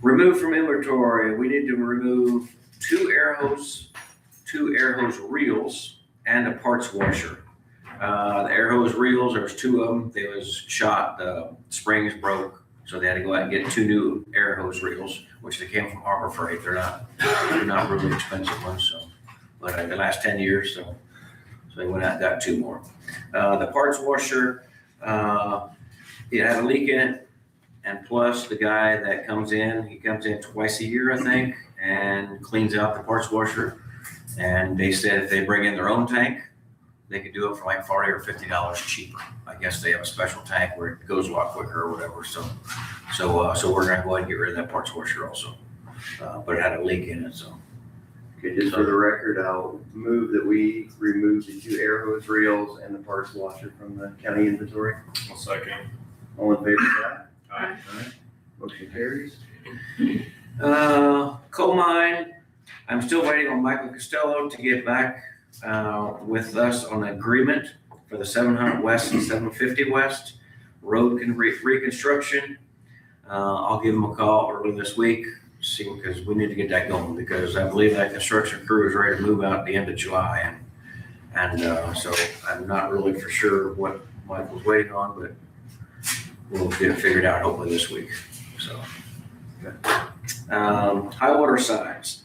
Remove from inventory, we need to remove two air hose reels, and a parts washer. The air hose reels, there was two of them. They was shot, the springs broke, so they had to go out and get two new air hose reels, which they came from Harbor Freight. They're not really expensive ones, so, but they last 10 years, so they went out and got two more. The parts washer, it had a leak in it, and plus the guy that comes in, he comes in twice a year, I think, and cleans out the parts washer. And they said if they bring in their own tank, they could do it for like $40 or $50 cheaper. I guess they have a special tank where it goes a lot quicker or whatever. So we're gonna go ahead and get rid of that parts washer also. But it had a leak in it, so. Okay, just for the record, I'll move that we remove the two air hose reels and the parts washer from the county inventory. I'll second. All in favor, say aye. Aye. Motion carries. Coal mine, I'm still waiting on Michael Costello to get back with us on an agreement for the 700 West and 750 West road reconstruction. I'll give him a call early this week, see, because we need to get that going, because I believe that construction crew is ready to move out at the end of July. And so I'm not really for sure what Michael's waiting on, but we'll get it figured out hopefully this week, so. High water signs.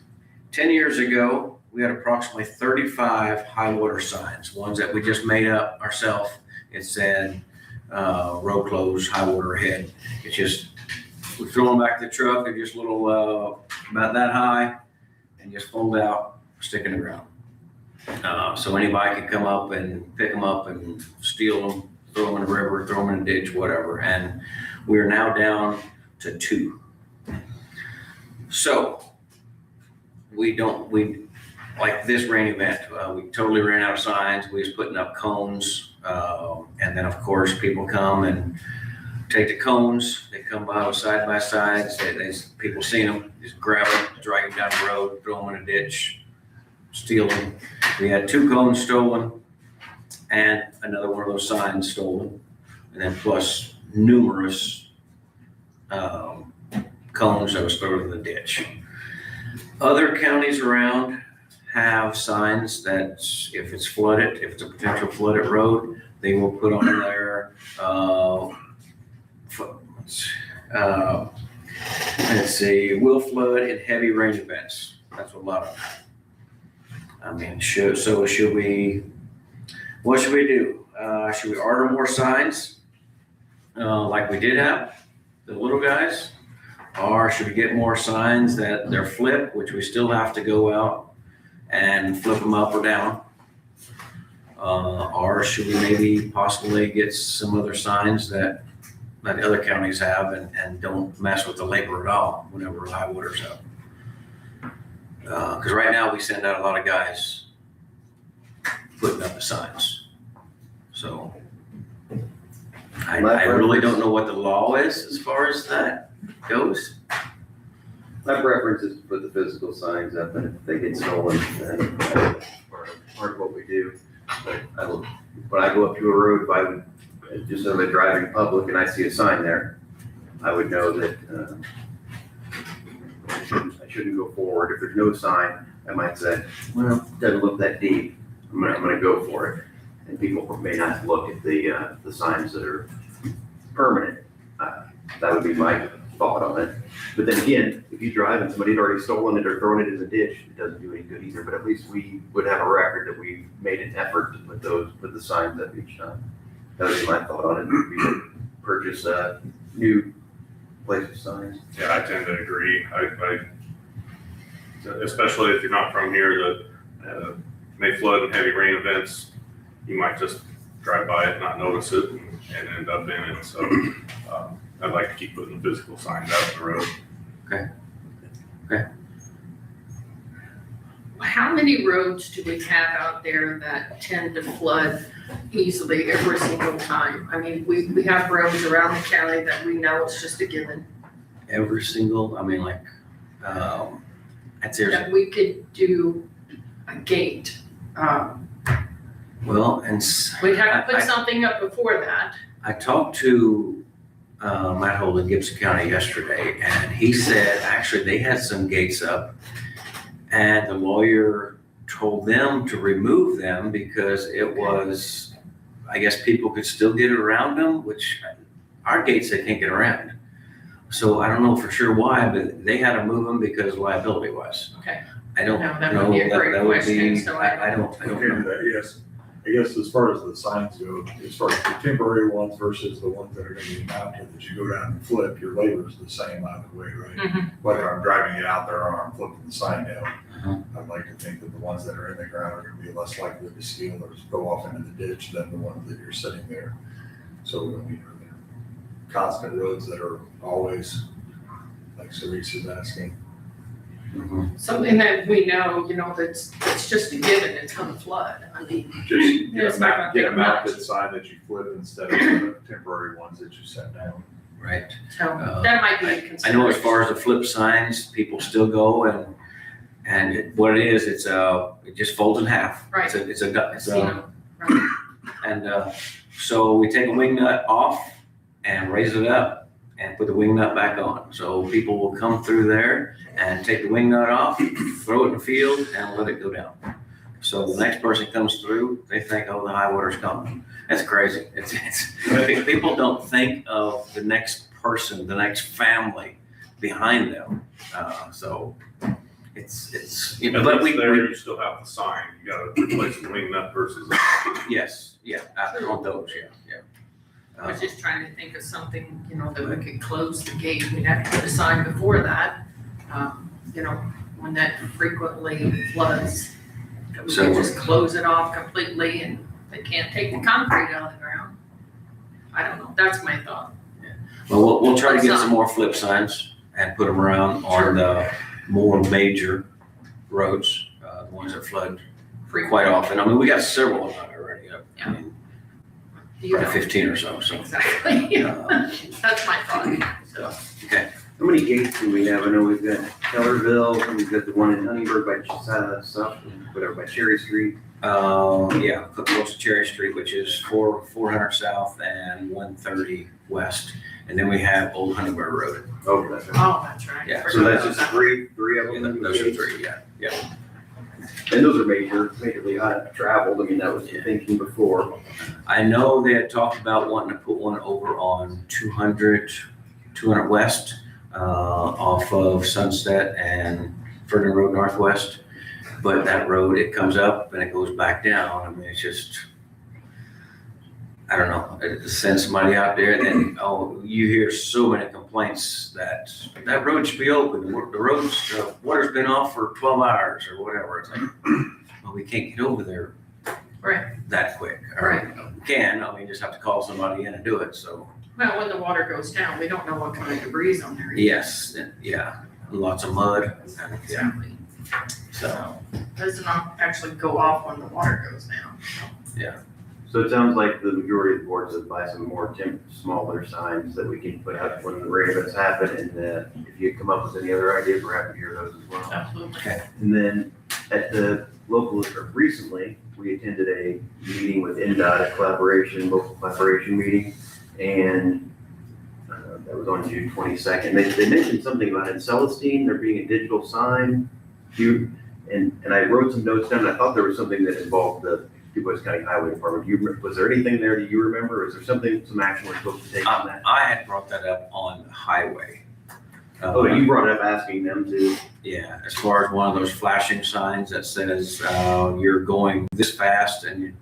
10 years ago, we had approximately 35 high water signs, ones that we just made up ourselves. It said, road closed, high water ahead. It's just, we throw them back to the truck, they're just little, about that high, and just fold out, stick in the ground. So anybody can come up and pick them up and steal them, throw them in the river, throw them in a ditch, whatever. And we are now down to 2. So we like this rain event, we totally ran out of signs. We was putting up cones. And then of course people come and take the cones. They come by side by sides. People seen them, just grab them, drag them down the road, throw them in a ditch, steal them. We had 2 cones stolen and another one of those signs stolen. And then plus numerous cones that was thrown in the ditch. Other counties around have signs that if it's flooded, if it's a potential flooded road, they will put on there, let's see, will flood in heavy rain events. That's what a lot of them. I mean, what should we do? Should we order more signs like we did have, the little guys? Or should we get more signs that they're flip, which we still have to go out and flip them up or down? Or should we maybe possibly get some other signs that other counties have and don't mess with the labor at all whenever high water's up? Because right now we send out a lot of guys putting up the signs. So I really don't know what the law is as far as that goes. My preference is to put the physical signs up, and if they get stolen, then that's part of what we do. But when I go up to a road, if I would, just as I'm driving public and I see a sign there, I would know that I shouldn't go forward. If there's no sign, I might say, well, it doesn't look that deep. I'm gonna go for it. And people may not look at the signs that are permanent. That would be my thought on it. But then again, if you drive and somebody's already stolen it or thrown it in the ditch, it doesn't do any good either. But at least we would have a record that we made an effort to put the signs up each time. That would be my thought on it. Would be to purchase new places signs. Yeah, I tend to agree. I especially if you're not from here, that may flood and heavy rain events, you might just drive by it, not notice it, and end up in it. So I'd like to keep putting the physical signs out on the road. Okay. How many roads do we have out there that tend to flood easily every single time? I mean, we have roads around the county that we know it's just a given. Every single, I mean, like, I'd say, That we could do a gate. well, and We'd have to put something up before that. I talked to Matt Holden, Gibson County yesterday, and he said, actually, they had some gates up, and the lawyer told them to remove them because it was, I guess people could still get around them, which our gates, they can't get around. So I don't know for sure why, but they had to move them because liability wise. Okay. I don't No, know. that would be a great That would question, be- so I don't Okay, know. that, yes. I guess as far as the signs go, as far as the temporary ones versus the ones that are gonna be mounted, as you go down and flip, your labor is the same either way, right? Mhm. Whether I'm driving it out there or I'm flipping the sign down. Mhm. I'd like to think that the ones that are in the ground are gonna be less likely to steal or go off into the ditch than the ones that you're sitting there. So, I mean, are there constant roads that are always, like Cerise is asking? Mhm. Something that we know, that's just a given, it's gonna flood. I mean, Just It's not gonna get a take much. mounted sign that you flip instead of the temporary ones that you set down. Right. so that might be a I consideration. know as far as the flip signs, people still go and what it is, it just folds in half. Right. It's I've a, seen 'em. Right. and so we take a wing nut off and raise it up and put the wing nut back on. So people will come through there and take the wing nut off, throw it in the field and let it go down. So the next person comes through, they think, oh, the high water's coming. That's crazy. People don't think of the next person, the next family behind them. So it's, But but we, there, you still have the sign, you gotta replace the wing nut versus. yes, yeah, on those, yeah. I was just trying to think of something, that we could close the gate. We'd have to put a sign before that, when that frequently floods. That we So- could just close it off completely and they can't take the concrete out of the ground. I don't know, that's my thought. Well, we'll try to Flip get sign. some more flip signs and put them around Sure. on the more major roads, the ones that flood quite often. I mean, we got several of them already. I mean, You probably know, 15 or so, so. exactly, uh, that's my thought, so. How many gates do we have? I know we've got Kellerville, and we've got the one in Huntingburg by South, whatever, by Cherry Street. Yeah, close to Cherry Street, which is 400 South and 130 West. And then we have Old Huntingburg Road. Oh, that's right. Oh, that's right. Yeah, So that's just three of Yeah, them? those are three, yeah. And those are majorly traveled. I mean, that was the thinking before. I know they had talked about wanting to put one over on 200 West, off of Sunset and Ferdinand Road Northwest. But that road, it comes up and it goes back down. I mean, it's just, I don't know, it sends somebody out there and then, you hear so many complaints that road should be open. The water's been off for 12 hours or whatever. It's like, well, we can't get over there Right, that quick. Right. We can, you just have to call somebody in and do it, so. well, when the water goes down, we don't know what kind of debris on there. Yes, yeah, lots of mud, yeah, Exactly. so, Does not actually go off when the water goes down. So it sounds like the majority of the boards would buy some more smaller signs that we can put out when the rain events happen. And if you come up with any other ideas, we're happy to hear those as well. Absolutely. And then at the local, recently, we attended a meeting with NDOT, local collaboration meeting. And that was on June 22nd. They mentioned something about in Celestine, there being a digital sign. And I wrote some notes down. I thought there was something that involved the DuBois County Highway Department. Was there anything there that you remember? Is there some action we're supposed to take on that? I had brought that up on the highway. Oh, you brought it up asking them to, Yeah, as far as one of those flashing signs that says, you're going this fast and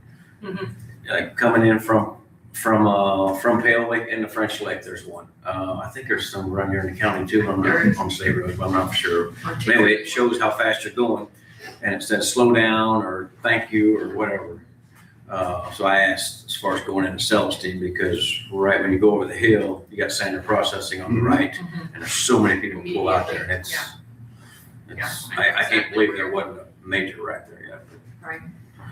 Mhm. like coming in from Pale Lake into French Lake, there's one. I think there's some around here in the county too, on State Road, but I'm not for sure. Anyway, it shows how fast you're going, and it says slow down or thank you or whatever. So I asked as far as going into Celestine, because right when you go over the hill, you got Sander Processing on the right, Mhm. and there's so many people who pull out there, and it's, Yeah, I can't believe there wasn't a major wreck there yet.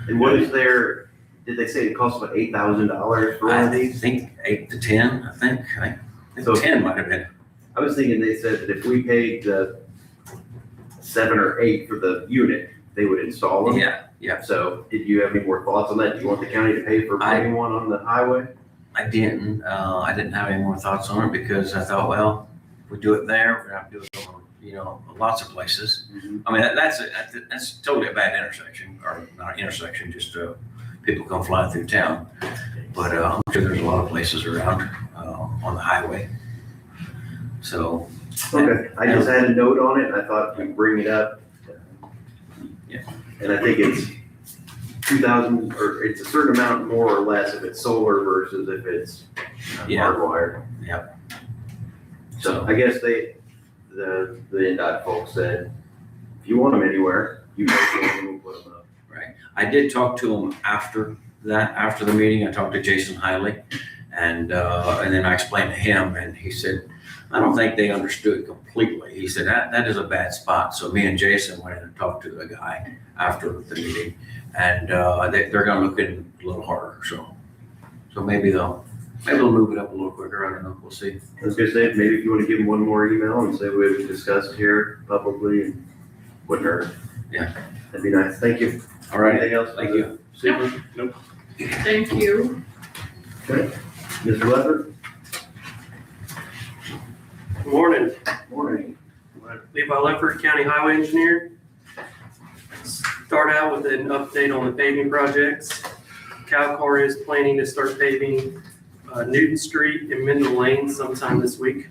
and what is their, did they say it costs about $8,000 for one of I these? think 8 to 10, I think So- 10 might have been. I was thinking they said that if we paid the 7 or 8 for the unit, they would install them. Yeah. So did you have any more thoughts on that? Do you want the county to pay for putting one on the highway? I didn't. I didn't have any more thoughts on it because I thought, well, if we do it there, we're gonna have to do it on, lots of places. I mean, that's totally a bad intersection, or not an intersection, just people come flying through town. But I'm sure there's a lot of places around on the highway. So. Okay, I just had a note on it, I thought we'd bring it up. Yeah. And I think it's 2,000, or it's a certain amount more or less if it's solar versus if it's Yeah. hardwired. Yep. So I guess the NDOT folks said, if you want them anywhere, you guys want them, we'll put them up. I did talk to him after the meeting. I talked to Jason Hiley, and then I explained to him, and he said, I don't think they understood completely. He said, that is a bad spot. So me and Jason went in and talked to the guy after the meeting, and they're gonna look in a little harder, so maybe they'll move it up a little quicker. I don't know, we'll see. I was gonna say, maybe if you wanna give them one more email and say we discussed here publicly and wouldn't hurt. Yeah. That'd be nice, thank you. All right, Anything else? thank you. Super. Thank you. Mr. Leopard? Good morning, Morning. Levi Leffert, County Highway Engineer. Start out with an update on the paving projects. CalCar is planning to start paving Newton Street and Mendel Lane sometime this week.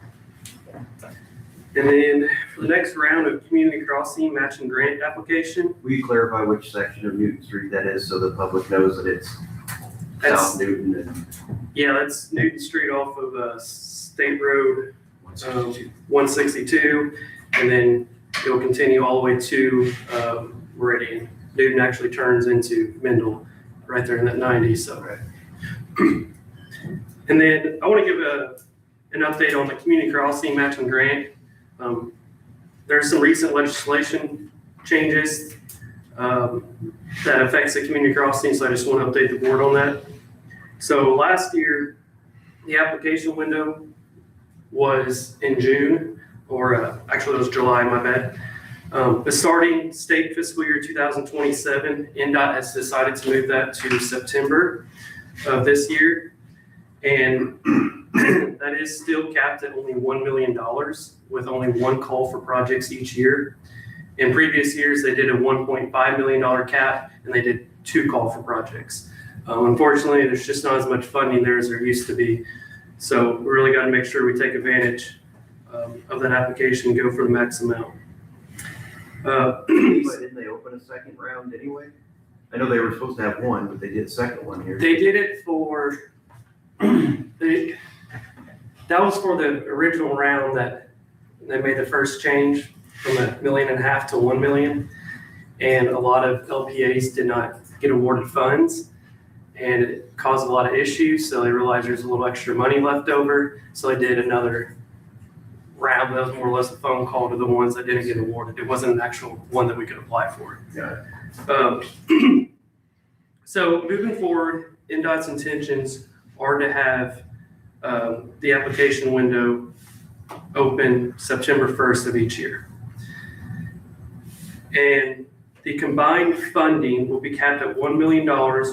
And then for the next round of community crossing matching grant application, Will you clarify which section of Newton Street that is so the public knows that it's That's- South Newton and yeah, that's Newton Street off of State Road 162. 162, and then it'll continue all the way to Meridian. Newton actually turns into Mendel right there in that 90, so. Right. And then I want to give an update on the community crossing matching grant. There's some recent legislation changes that affects the community crossing, so I just want to update the board on that. So last year, the application window was in June, or actually it was July, my bad. The starting state fiscal year 2027, NDOT has decided to move that to September of this year. And that is still capped at only $1 million with only one call for projects each year. In previous years, they did a $1.5 million cap and they did 2 call for projects. Unfortunately, there's just not as much funding there as there used to be. So we really got to make sure we take advantage of that application and go for the max amount. But didn't they open a second round anyway? I know they were supposed to have one, but they did a second one here. They did it for, that was for the original round that they made the first change from $1.5 million to 1 million. And a lot of LPAs did not get awarded funds and it caused a lot of issues. So they realized there's a little extra money left over. So they did another round that was more or less a phone call to the ones that didn't get awarded. It wasn't an actual one that we could apply for. Yeah. So moving forward, NDOT's intentions are to have the application window open September 1st of each year. And the combined funding will be capped at $1 million,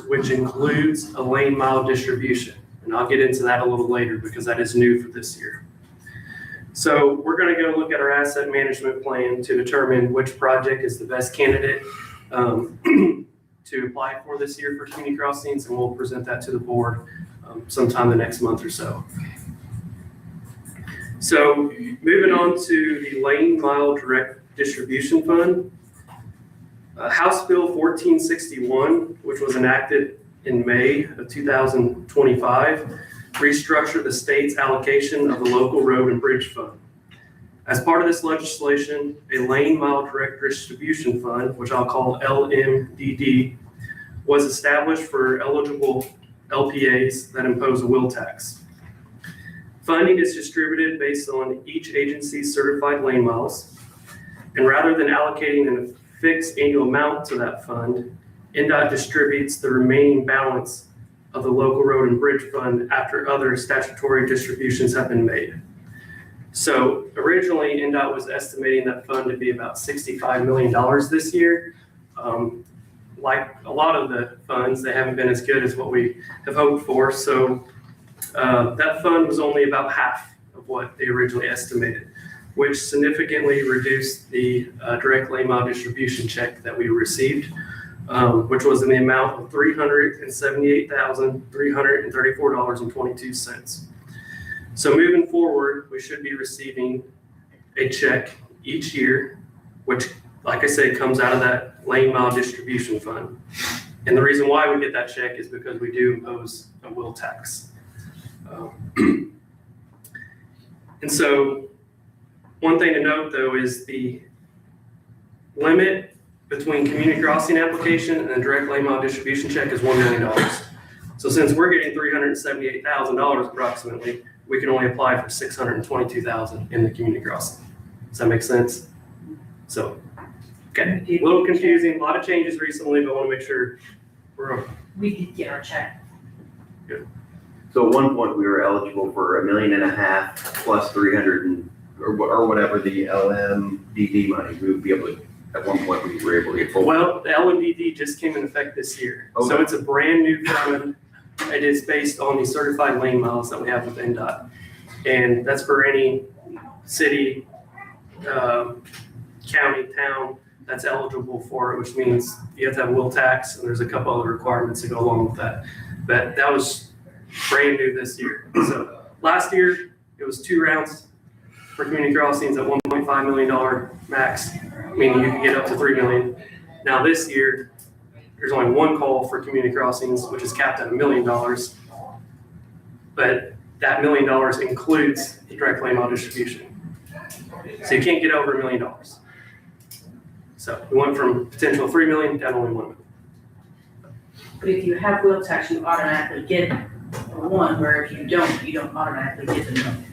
which includes a lane mile distribution. And I'll get into that a little later because that is new for this year. So we're going to go look at our asset management plan to determine which project is the best candidate to apply for this year for community crossings, and we'll present that to the board sometime the next month or so. So moving on to the lane mile direct distribution fund. House Bill 1461, which was enacted in May of 2025, restructured the state's allocation of the local road and bridge fund. As part of this legislation, a lane mile direct distribution fund, which I'll call LMDD, was established for eligible LPAs that impose a wheel tax. Funding is distributed based on each agency's certified lane miles, and rather than allocating a fixed annual amount to that fund, NDOT distributes the remaining balance of the local road and bridge fund after other statutory distributions have been made. So originally, NDOT was estimating that fund to be about $65 million this year. Like a lot of the funds, they haven't been as good as what we have hoped for. So That fund was only about half of what they originally estimated, which significantly reduced the direct lane mile distribution check that we received, which was in the amount of $378,334.22. So moving forward, we should be receiving a check each year, which, like I said, comes out of that lane mile distribution fund. And the reason why we get that check is because we do impose a wheel tax. And so one thing to note, though, is the limit between community crossing application and direct lane mile distribution check is $1 million. So since we're getting $378,000 approximately, we can only apply for $622,000 in the community crossing. Does that make sense? So, okay, a little confusing, a lot of changes recently, but I want to make sure we're We did get our check. So at one point, we were eligible for $1.5 million plus 300 or whatever the LMDD money. We would be able to, at one point, we were able to get full. Well, the LMDD just came in effect this year. So Okay. it's a brand new fund. It is based on the certified lane miles that we have with NDOT. And that's for any city, county, town that's eligible for it, which means you have to have a wheel tax, and there's a couple other requirements to go along with that. But that was brand new this year. So last year, it was 2 rounds for community crossings at $1.5 million max, meaning you can get up to $3 million. Now this year, there's only 1 call for community crossings, which is capped at $1 million. But that $1 million includes the direct lane mile distribution. So you can't get over $1 million. So we went from potential 3 million down to only 1 million. But if you have wheel tax, you automatically get one, where if you don't automatically get the million.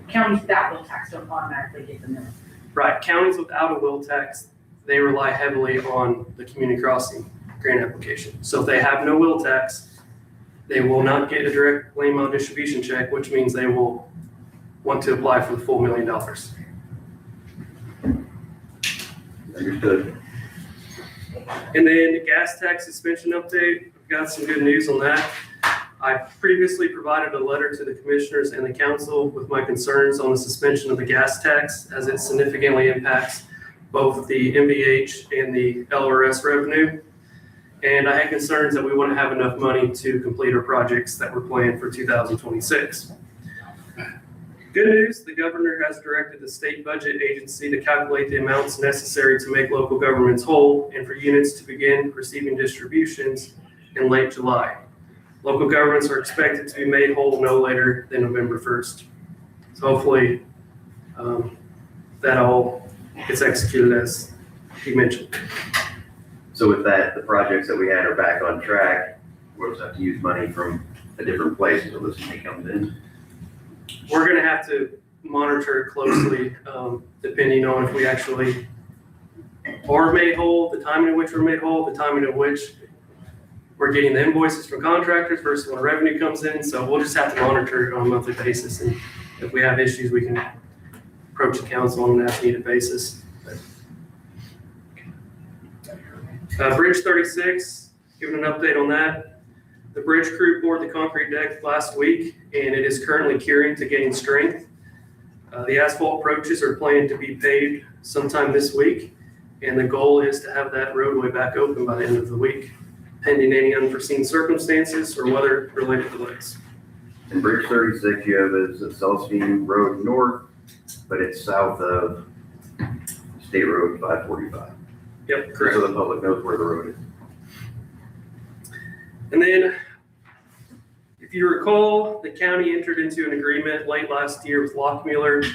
Counties without wheel tax don't automatically get the million. Right, counties without a wheel tax, they rely heavily on the community crossing grant application. So if they have no wheel tax, they will not get a direct lane mile distribution check, which means they will want to apply for the full $1 million. Understood. And then the gas tax suspension update, we've got some good news on that. I previously provided a letter to the commissioners and the council with my concerns on the suspension of the gas tax, as it significantly impacts both the MVH and the LRS revenue. And I had concerns that we wouldn't have enough money to complete our projects that were planned for 2026. Good news, the governor has directed the state budget agency to calculate the amounts necessary to make local governments whole and for units to begin receiving distributions in late July. Local governments are expected to be made whole no later than November 1st. So hopefully that all gets executed as he mentioned. So with that, the projects that we had are back on track. We'll just have to use money from a different place until this money comes in. We're gonna have to monitor it closely, depending on if we actually are made whole, the timing in which we're made whole, the timing in which we're getting the invoices from contractors versus when revenue comes in. So we'll just have to monitor it on a monthly basis. And if we have issues, we can approach the council on an as-needed basis. Bridge 36, giving an update on that. The bridge crew poured the concrete deck last week, and it is currently curing to gain strength. The asphalt approaches are planned to be paved sometime this week, and the goal is to have that roadway back open by the end of the week, pending any unforeseen circumstances or weather-related delays. And Bridge 36, you have is Celestine Road North, but it's south of State Road 545. Yep, correct. So the public knows where the road is. And then, if you recall, the county entered into an agreement late last year with Lockmuller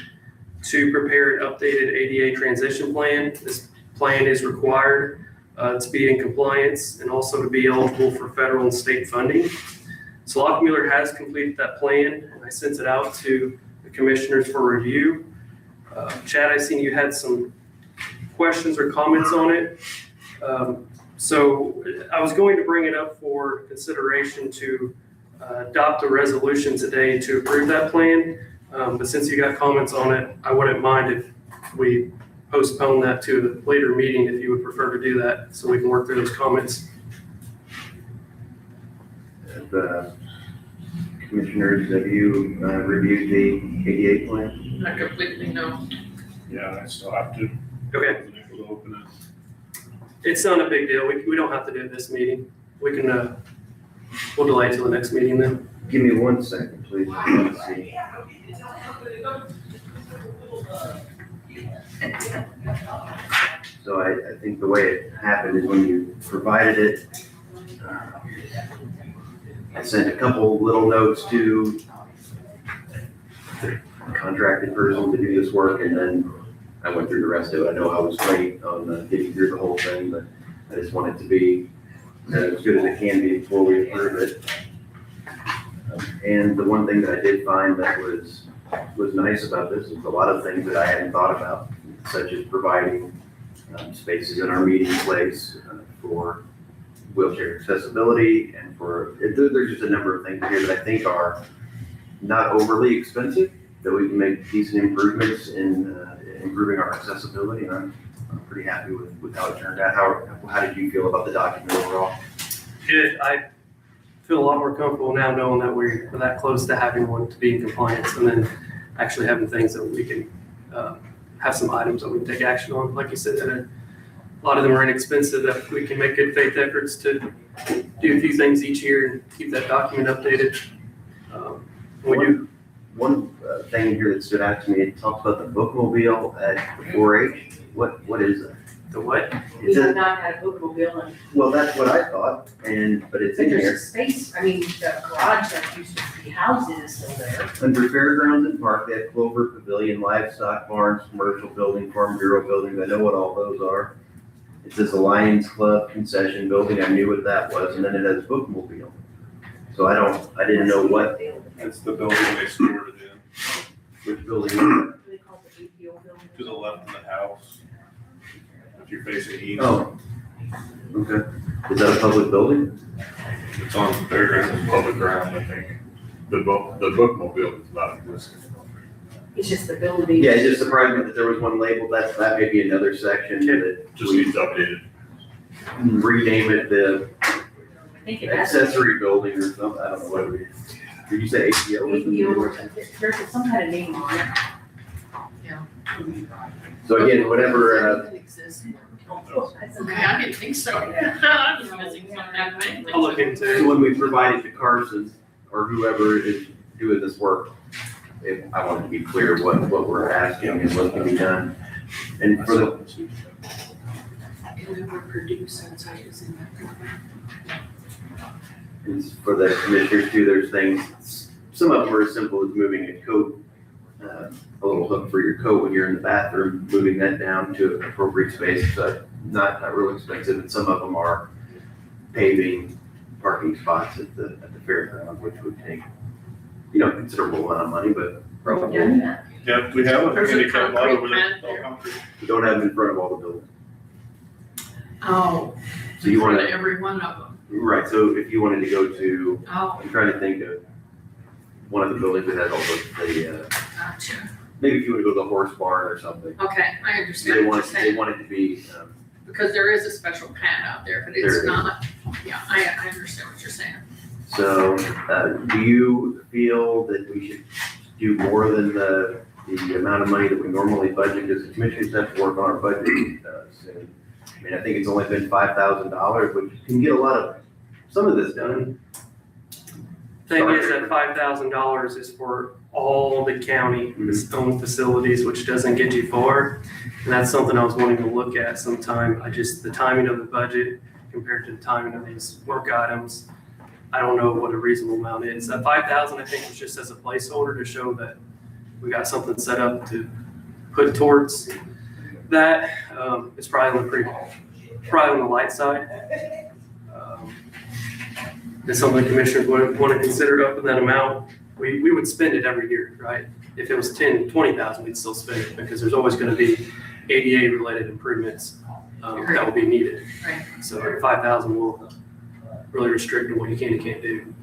to prepare an updated ADA transition plan. This plan is required to be in compliance and also to be eligible for federal and state funding. So Lockmuller has completed that plan, and I sent it out to the commissioners for review. Chad, I seen you had some questions or comments on it. So I was going to bring it up for consideration to adopt a resolution today to approve that plan. But since you got comments on it, I wouldn't mind if we postpone that to a later meeting if you would prefer to do that, so we can work through those comments. And, Commissioners, have you reviewed the ADA plan? Not completely, no. Yeah, I still have to. Okay, We'll open it. it's not a big deal. We don't have to do it this meeting. We can, we'll delay till the next meeting then. Give me 1 second, please. Let's see. So I think the way it happened is when you provided it, I sent a couple little notes to the contracted person to do this work, and then I went through the rest of it. I know I was late on getting through the whole thing, but I just want it to be as good as it can be before we approve it. And the one thing that I did find that was nice about this is a lot of things that I hadn't thought about, such as providing spaces in our meeting place for wheelchair accessibility and there's just a number of things here that I think are not overly expensive, that we can make decent improvements in improving our accessibility, and I'm pretty happy with how it turned out. How did you feel about the document overall? Good. I feel a lot more comfortable now knowing that we're that close to having one to be in compliance, and then actually having things that we can have some items that we can take action on. Like you said, a lot of them are inexpensive, that we can make good faith efforts to do a few things each year and keep that document updated. We do. One thing here that stood out to me, it talks about the bookmobile at the 4-H. What is that? The what? We have not had a bookmobile and Well, that's what I thought, but it's in there's here. a space, I mean, the garage that used to be housed is still there. Under fairgrounds and park, they have Clover Pavilion, livestock barns, commercial building, farm bureau buildings. I know what all those are. It says the Lions Club concession building. I knew what that was, and then it has bookmobile. So I didn't know what, It's the building they stored it in, which building is What do they call the APO building? to the left of the house. If you're facing east, Oh, okay. Is that a public building? it's on the fairground, public ground, I think. The bookmobile is not existing. It's just the building. Yeah, it just surprised me that there was one labeled. That may be another section that Just we needs updated. rename it the I think it has. accessory building or something. I don't know what it is. Did you say APO? APO, there's some kind of name on it. So again, whatever, Does it exist? That's Okay, I didn't think so. I was missing some of that thing. I'll look into it. so when we provide it to Carson or whoever is doing this work, I want it to be clear what we're asking and what can be done. And for the, Whoever produced inside is in that program. and for the commissioners too, there's things, some of them are as simple as moving a coat, a little hook for your coat when you're in the bathroom, moving that down to an appropriate space, but not real expensive. And some of them are paving parking spots at the fairground, which would take, considerable amount of money, but probably, Done that. yeah, we have a There's a handicap lot over concrete pad there. there. we don't have them in front of all the buildings. Oh, So you in front want of every one of them. right, so if you wanted to go to, Oh, I'm trying to think of one of the buildings that has all the gotcha. maybe if you would go to the horse barn or something. Okay, I They understand what want, you're they saying, want it to be, because there is a special pad out there, but There it's is. not, yeah, I understand what you're saying. so, do you feel that we should do more than the amount of money that we normally budget? Because the commissioners have to work on our budget soon. I mean, I think it's only been $5,000, which can get some of this done. Thing is that $5,000 is for all the county owned facilities, which doesn't get you far. And that's something I was wanting to look at sometime. The timing of the budget compared to the timing of these work items, I don't know what a reasonable amount is. That 5,000, I think, was just as a placeholder to show that we got something set up to put towards that. It's probably on the light side. It's something commissioners would want to consider up in that amount. We would spend it every year, right? If it was 10, 20,000, we'd still spend it because there's always going to be ADA related improvements that will be needed. Right. So 5,000 will really restrict what you can and can't do.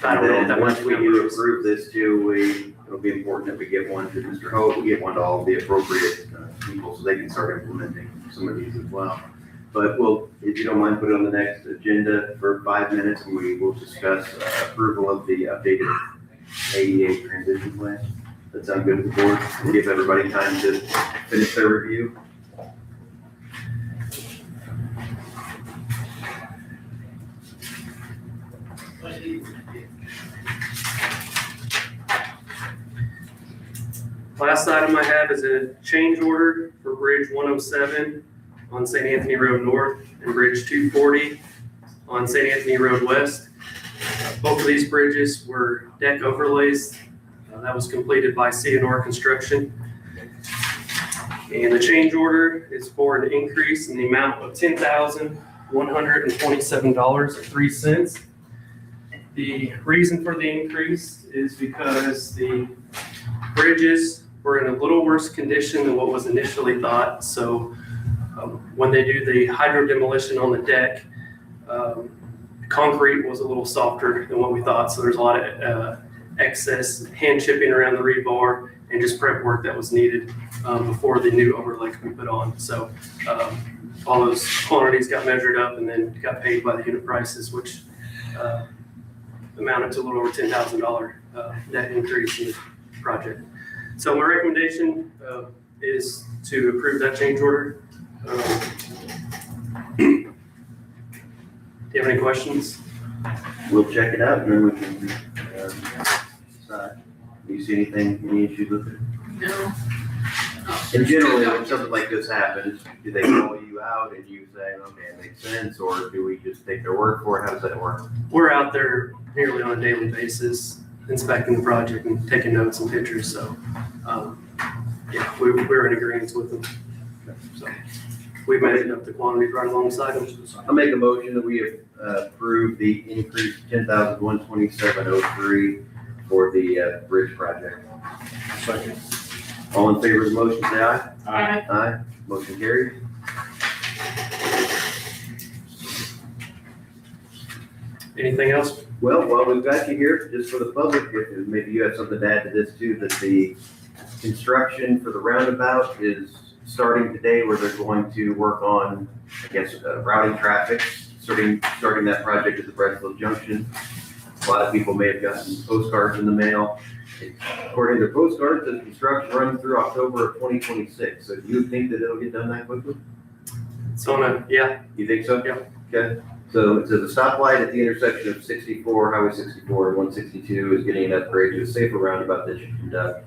I don't know what that Once much we number do is. approve this too, it'll be important that we get one to Mr. Hope, we get one to all the appropriate people so they can start implementing some of these as well. But we'll, if you don't mind, put it on the next agenda for 5 minutes and we will discuss approval of the updated AEA transition plan. That sound good to the board? Give everybody time to finish their review. Last item I have is a change order for Bridge 107 on St. Anthony Road North and Bridge 240 on St. Anthony Road West. Both of these bridges were deck overlays. That was completed by CNR Construction. And the change order is for an increase in the amount of $10,127.03. The reason for the increase is because the bridges were in a little worse condition than what was initially thought. So when they do the hydro demolition on the deck, concrete was a little softer than what we thought. So there's a lot of excess hand chipping around the rebar and just prep work that was needed before the new overlay could be put on. So all those quantities got measured up and then got paid by the unit prices, which amounted to a little over $10,000 net increase in the project. So my recommendation is to approve that change order. Do you have any questions? We'll check it out and then we can decide. Do you see anything, any issues with it? No. And generally, when something like this happens, do they call you out and you say, okay, it makes sense, or do we just take their word for it? How does that work? We're out there nearly on a daily basis inspecting the project and taking notes and pictures. So, yeah, we're in agreement with them. So we've measured up the quantities right alongside them. I'll make a motion that we approve the increase $10,127.03 for the bridge project. Second. All in favor of the motion, say aye. Aye. Aye. Motion carried. Anything else? Well, while we've got you here, just for the public, if maybe you have something to add to this too, that the construction for the roundabout is starting today where they're going to work on, I guess, routing traffic, starting that project at the Brett'sville Junction. A lot of people may have gotten postcards in the mail. According to postcards, the construction runs through October of 2026. So do you think that it'll get done that quickly? So, yeah, You think so? Yeah. Okay. So it says a stoplight at the intersection of 64, Highway 64 and 162 is getting an upgrade to a safer roundabout that should conduct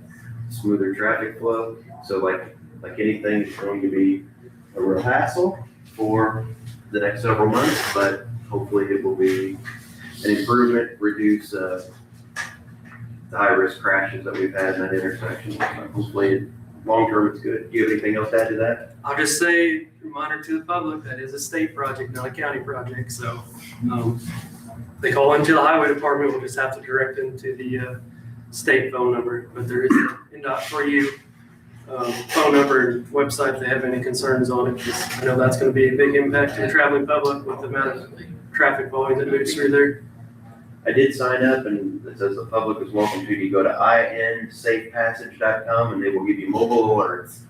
smoother traffic flow. So like anything, it's going to be a real hassle for the next several months, but hopefully it will be an improvement, reduce the high-risk crashes that we've had in that intersection. So hopefully, long-term, it's good. Do you have anything else to add to that? I'll just say, reminder to the public, that is a state project, not a county project. So they call into the highway department, we'll just have to direct them to the state phone number. But there is an NDOT for you phone number and website if they have any concerns on it. Because I know that's going to be a big impact to the traveling public with the amount of traffic volume that moves through there. I did sign up and it says the public is welcome to, you go to insafepassage.com and they will give you mobile alerts.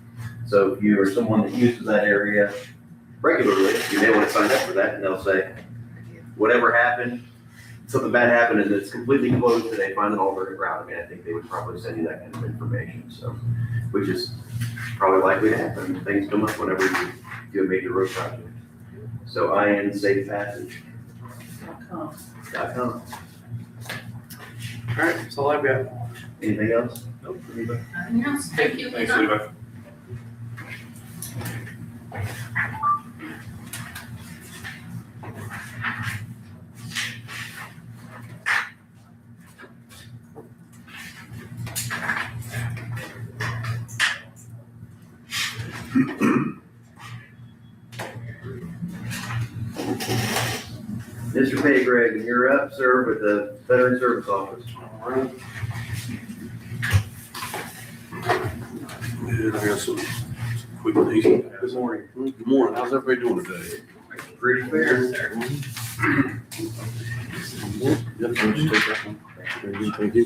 So if you are someone that uses that area regularly, you may want to sign up for that and they'll say, whatever happened, something bad happened and it's completely closed today, find an alternate route. I mean, I think they would probably send you that kind of information. So, which is probably likely to happen. Things come up whenever you do a major road project. So insafepassage.com. All right, that's all I've got. Anything else? Nope. Anybody? Nothing else. Thank you, Thanks, Lena. Levi. Mr. Paygreg, you're up, sir, with the Veteran Service Office. Yeah, I got some quick and easy. Good morning. Good morning, how's everybody doing today? Pretty fair. Yep, I'll just take that one. Very good, thank you.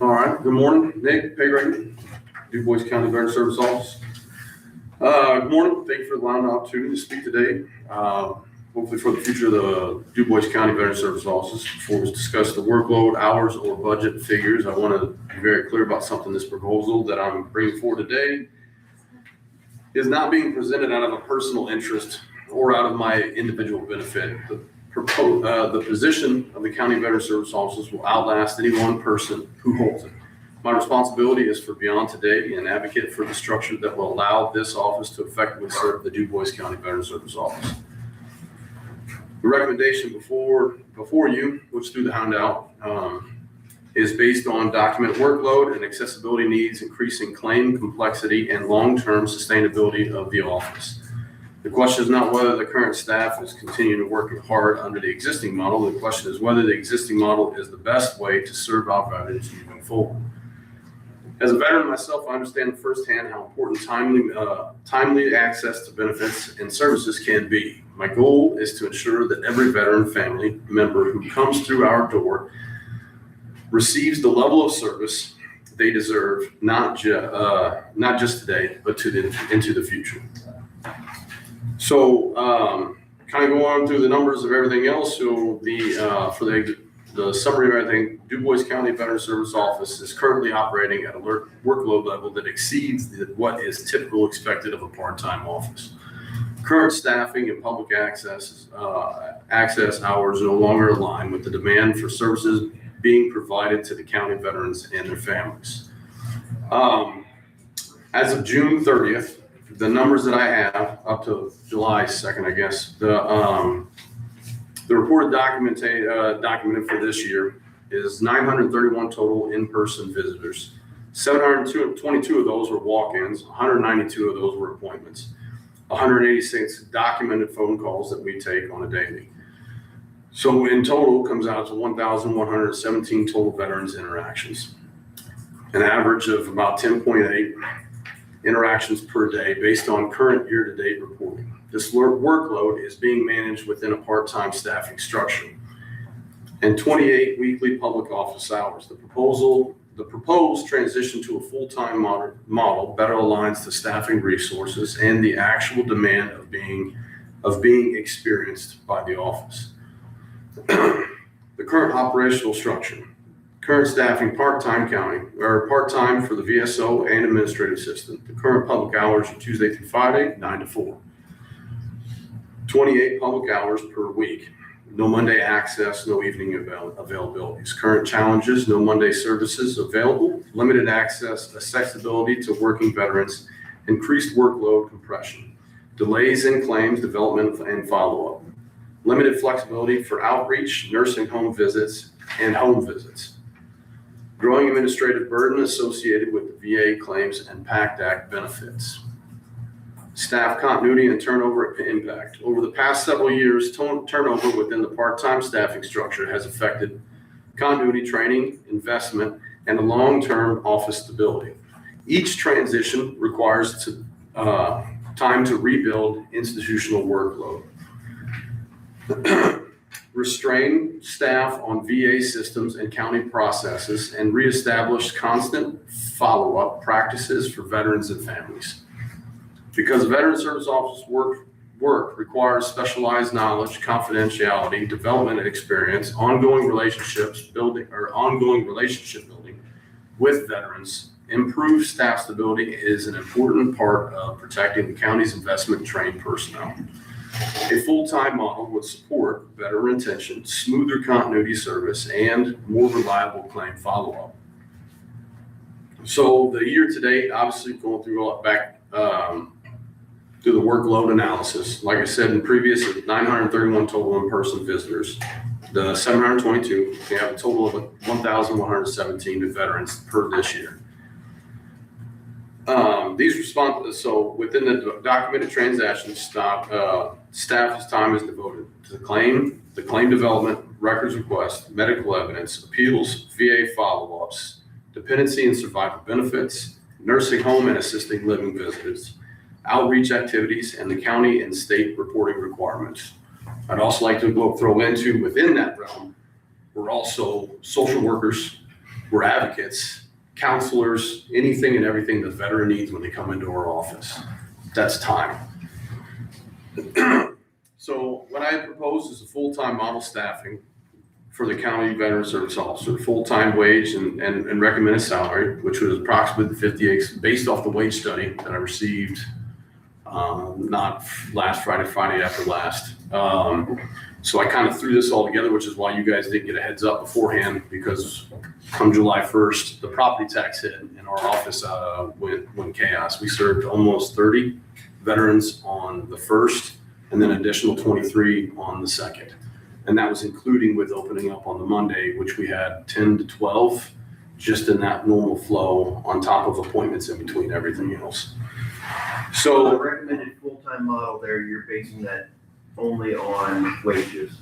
All right, good morning, Nick, pay rate. DuBois County Veteran Service Office. Good morning. Thank you for allowing the opportunity to speak today. Hopefully for the future of the DuBois County Veteran Service Office. Before we discuss the workload, hours, or budget figures, I want to be very clear about something. This proposal that I'm bringing forward today is not being presented out of a personal interest or out of my individual benefit. The position of the County Veteran Service Officers will outlast any one person who holds it. My responsibility is for beyond today and advocate for the structure that will allow this office to effectively serve the DuBois County Veteran Service Office. The recommendation before you, which through the handout, is based on document workload and accessibility needs, increasing claim complexity, and long-term sustainability of the office. The question is not whether the current staff is continuing to work hard under the existing model. The question is whether the existing model is the best way to serve our veterans moving forward. As a veteran myself, I understand firsthand how important timely access to benefits and services can be. My goal is to ensure that every veteran family member who comes through our door receives the level of service they deserve, not just today, but into the future. So, kind of go on through the numbers of everything else. So for the summary of everything, DuBois County Veteran Service Office is currently operating at a workload level that exceeds what is typical expected of a part-time office. Current staffing and public access hours no longer align with the demand for services being provided to the county veterans and their families. As of June 30th, the numbers that I have up to July 2nd, I guess, the reported documented for this year is 931 total in-person visitors. 722 of those were walk-ins, 192 of those were appointments, 186 documented phone calls that we take on a daily. So in total, it comes out to 1,117 total veterans interactions, an average of about 10.8 interactions per day based on current year-to-date reporting. This workload is being managed within a part-time staffing structure and 28 weekly public office hours. The proposed transition to a full-time model better aligns the staffing resources and the actual demand of being experienced by the office. The current operational structure. Current staffing part-time for the VSO and administrative assistant. The current public hours are Tuesday through Friday, 9 to 4. 28 public hours per week. No Monday access, no evening availabilities. Current challenges, no Monday services available, limited accessibility to working veterans, increased workload compression, delays in claims development and follow-up, limited flexibility for outreach, nursing home visits, and home visits. Growing administrative burden associated with the VA claims and PACT Act benefits. Staff continuity and turnover impact. Over the past several years, turnover within the part-time staffing structure has affected continuity training, investment, and the long-term office stability. Each transition requires time to rebuild institutional workload. Restrain staff on VA systems and county processes and reestablish constant follow-up practices for veterans and families. Because veteran service officers work requires specialized knowledge, confidentiality, development and experience, ongoing relationship building with veterans, improved staff stability is an important part of protecting the county's investment in trained personnel. A full-time model would support better retention, smoother continuity service, and more reliable claim follow-up. So the year to date, obviously going through through the workload analysis. Like I said in previous, 931 total in-person visitors. The 722, we have a total of 1,117 veterans per this year. These responses, so within the documented transactions, staff's time is devoted to the claim development, records request, medical evidence, appeals, VA follow-ups, dependency and survival benefits, nursing home and assisted living visits, outreach activities, and the county and state reporting requirements. I'd also like to throw into within that realm, we're also social workers, we're advocates, counselors, anything and everything the veteran needs when they come into our office. That's time. So what I propose is a full-time model staffing for the county veteran service officer, full-time wage and recommended salary, which was approximately 58, based off the wage study that I received, not last Friday after last. So I kind of threw this all together, which is why you guys didn't get a heads up beforehand, because come July 1st, the property tax hit and our office went chaos. We served almost 30 veterans on the 1st and then additional 23 on the 2nd. And that was including with opening up on the Monday, which we had 10 to 12, just in that normal flow on top of appointments in between everything else. The So recommended full-time model there, you're basing that only on wages.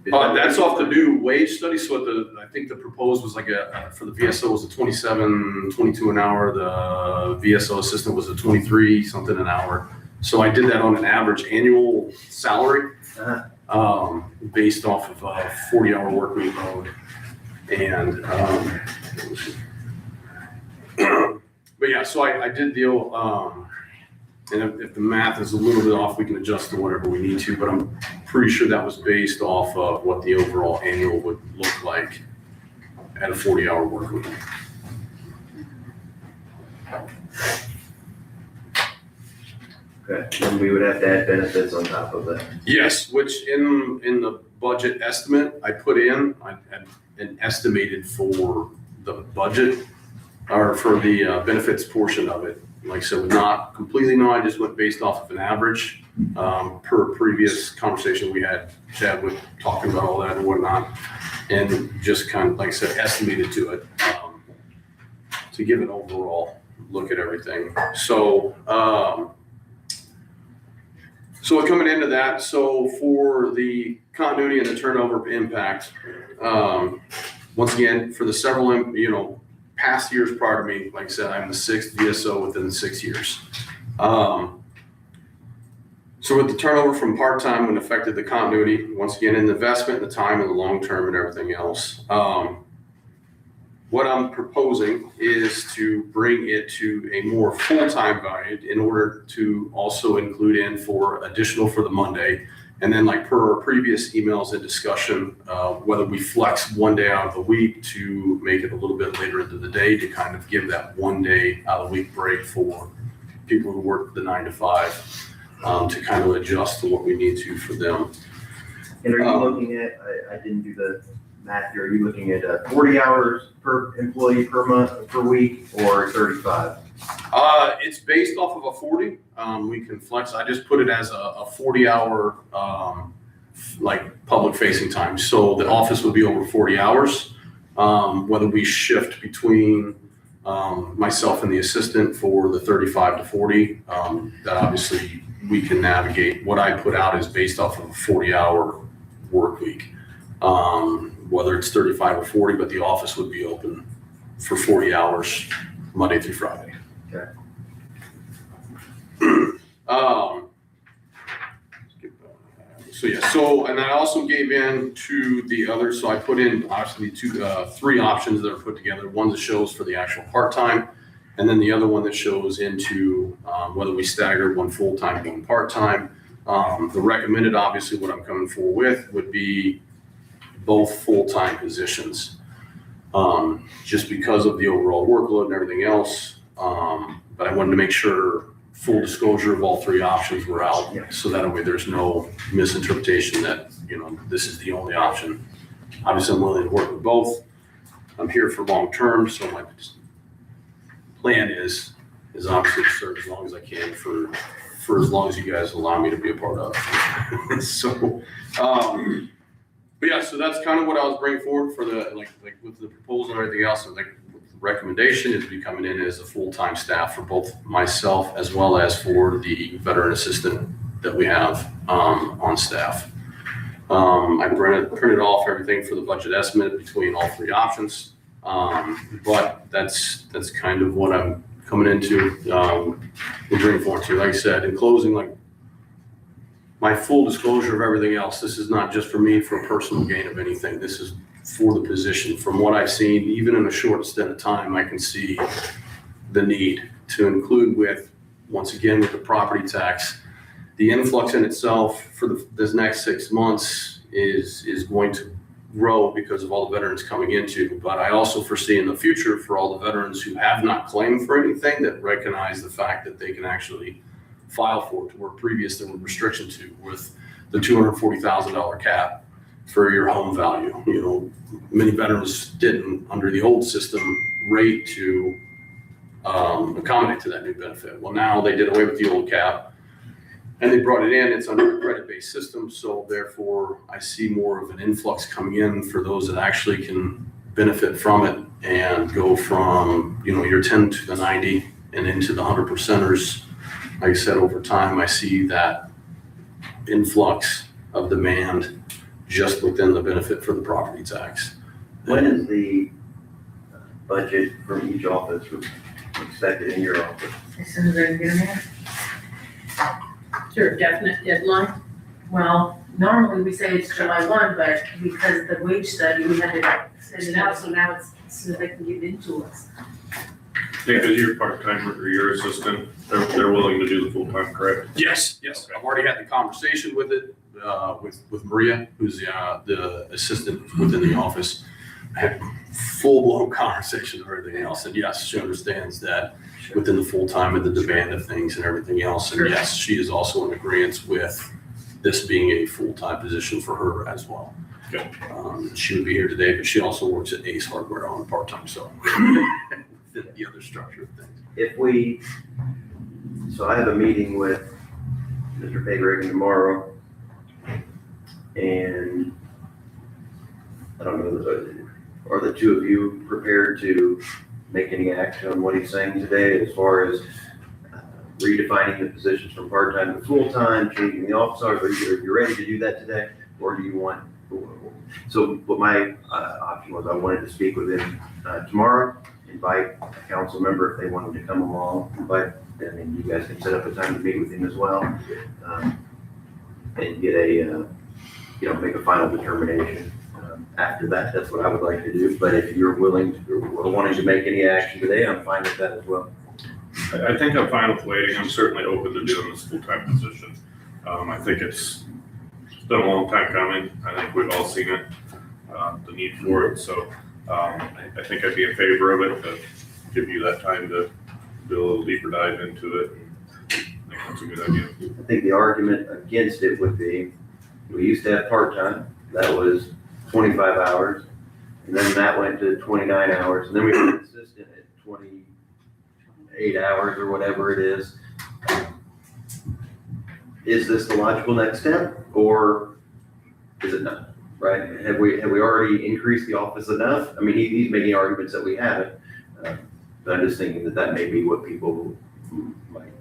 that's off the new wage study. So I think the proposed was like for the VSO was a 27, 22 an hour. The VSO assistant was a 23 something an hour. So I did that on an average annual salary. Based off of a 40-hour work week mode. And, but yeah, so I did deal, and if the math is a little bit off, we can adjust to whatever we need to, but I'm pretty sure that was based off of what the overall annual would look like at a 40-hour work week. Okay, and we would have to add benefits on top of that. Yes, which in the budget estimate I put in, I had an estimated for the budget or for the benefits portion of it. Like I said, not completely no, I just went based off of an average per previous conversation we had, Chad, with talking about all that and whatnot. And just kind of, like I said, estimated to it to give an overall look at everything. So, so coming into that, so for the continuity and the turnover impact, once again, for the several, past years prior to me, like I said, I'm the 6th VSO within 6 years. So with the turnover from part-time when affected the continuity, once again, in the investment, the time and the long-term and everything else, what I'm proposing is to bring it to a more full-time value in order to also include in for additional for the Monday. And then like per our previous emails and discussion, whether we flex one day out of the week to make it a little bit later into the day to kind of give that 1 day out of the week break for people who work the 9 to 5 to kind of adjust to what we need to for them. And are you looking at, I didn't do the math here, are you looking at 40 hours per employee per month, per week, or 35? It's based off of a 40. We can flex. I just put it as a 40-hour like public facing time. So the office would be over 40 hours. Whether we shift between myself and the assistant for the 35 to 40, that obviously we can navigate. What I put out is based off of a 40-hour work week. Whether it's 35 or 40, but the office would be open for 40 hours Monday through Friday. Okay. So and I also gave in to the other, so I put in obviously three options that are put together. One that shows for the actual part-time, and then the other one that shows into whether we stagger one full-time, one part-time. The recommended, obviously what I'm coming forward with would be both full-time positions, just because of the overall workload and everything else. But I wanted to make sure full disclosure of all three options were out, so that way there's no misinterpretation that, this is the only option. Obviously, I'm willing to work with both. I'm here for long-term, so my plan is obviously to serve as long as I can for as long as you guys allow me to be a part of. So, but yeah, so that's kind of what I was bringing forward for the, like with the proposal and everything else. And the recommendation is be coming in as a full-time staff for both myself as well as for the veteran assistant that we have on staff. I printed off everything for the budget estimate between all three options. But that's kind of what I'm coming into, we're bringing forward to. Like I said, in closing, like my full disclosure of everything else, this is not just for me for personal gain of anything. This is for the position. From what I've seen, even in a short stint of time, I can see the need to include with, once again, with the property tax. The influx in itself for this next 6 months is going to grow because of all the veterans coming into. But I also foresee in the future for all the veterans who have not claimed for anything that recognize the fact that they can actually file for it, to where previous there were restrictions to with the $240,000 cap for your home value. You know, many veterans didn't, under the old system, rate to accommodate to that new benefit. Well, now they did away with the old cap and they brought it in. It's under a credit-based system. So therefore, I see more of an influx coming in for those that actually can benefit from it and go from, you know, your 10 to the 90 and into the 100%ers. Like I said, over time, I see that influx of demand just within the benefit for the property tax. When is the budget from each office expected in your office? As soon as I get them in. Is there a definite deadline? Well, normally we say it's July 1, but because the wage study, we had to send it out, so now it's as soon as they can get into us. Because you're part-time or you're assistant, they're willing to do the full-time, correct? Yes. I've already had the conversation with it, with Maria, who's the assistant within the office. I had full-blown conversation of everything else, and yes, she understands that within the full-time and the demand of things and everything else. And yes, she is also in agreement with this being a full-time position for her as well. Okay. She would be here today, but she also works at Ace Hardware on part-time, so the other structure of things. So I have a meeting with Mr. Fagerhagen tomorrow, and I don't know, are the two of you prepared to make any action on what he's saying today as far as redefining the positions from part-time to full-time, changing the office hours? Are you ready to do that today? Or do you want, so what my option was, I wanted to speak with him tomorrow, invite a council member if they wanted to come along, I mean, you guys can set up a time to meet with him as well, and get make a final determination. After that, that's what I would like to do, but if you're willing or wanting to make any action today, I'm fine with that as well. I think I'm fine with waiting. I'm certainly open to doing this full-time position. I think it's been a long time coming. I think we've all seen it, the need for it. So I think I'd be in favor of it, but give you that time to do a little deeper dive into it. I think that's a good idea. I think the argument against it would be, we used to have part-time, that was 25 hours, and then that went to 29 hours, and then we were consistent at 28 hours or whatever it is. Is this the logical next step, or is it not, right? Have we already increased the office enough? I mean, he's making arguments that we haven't, but I'm just thinking that may be what people might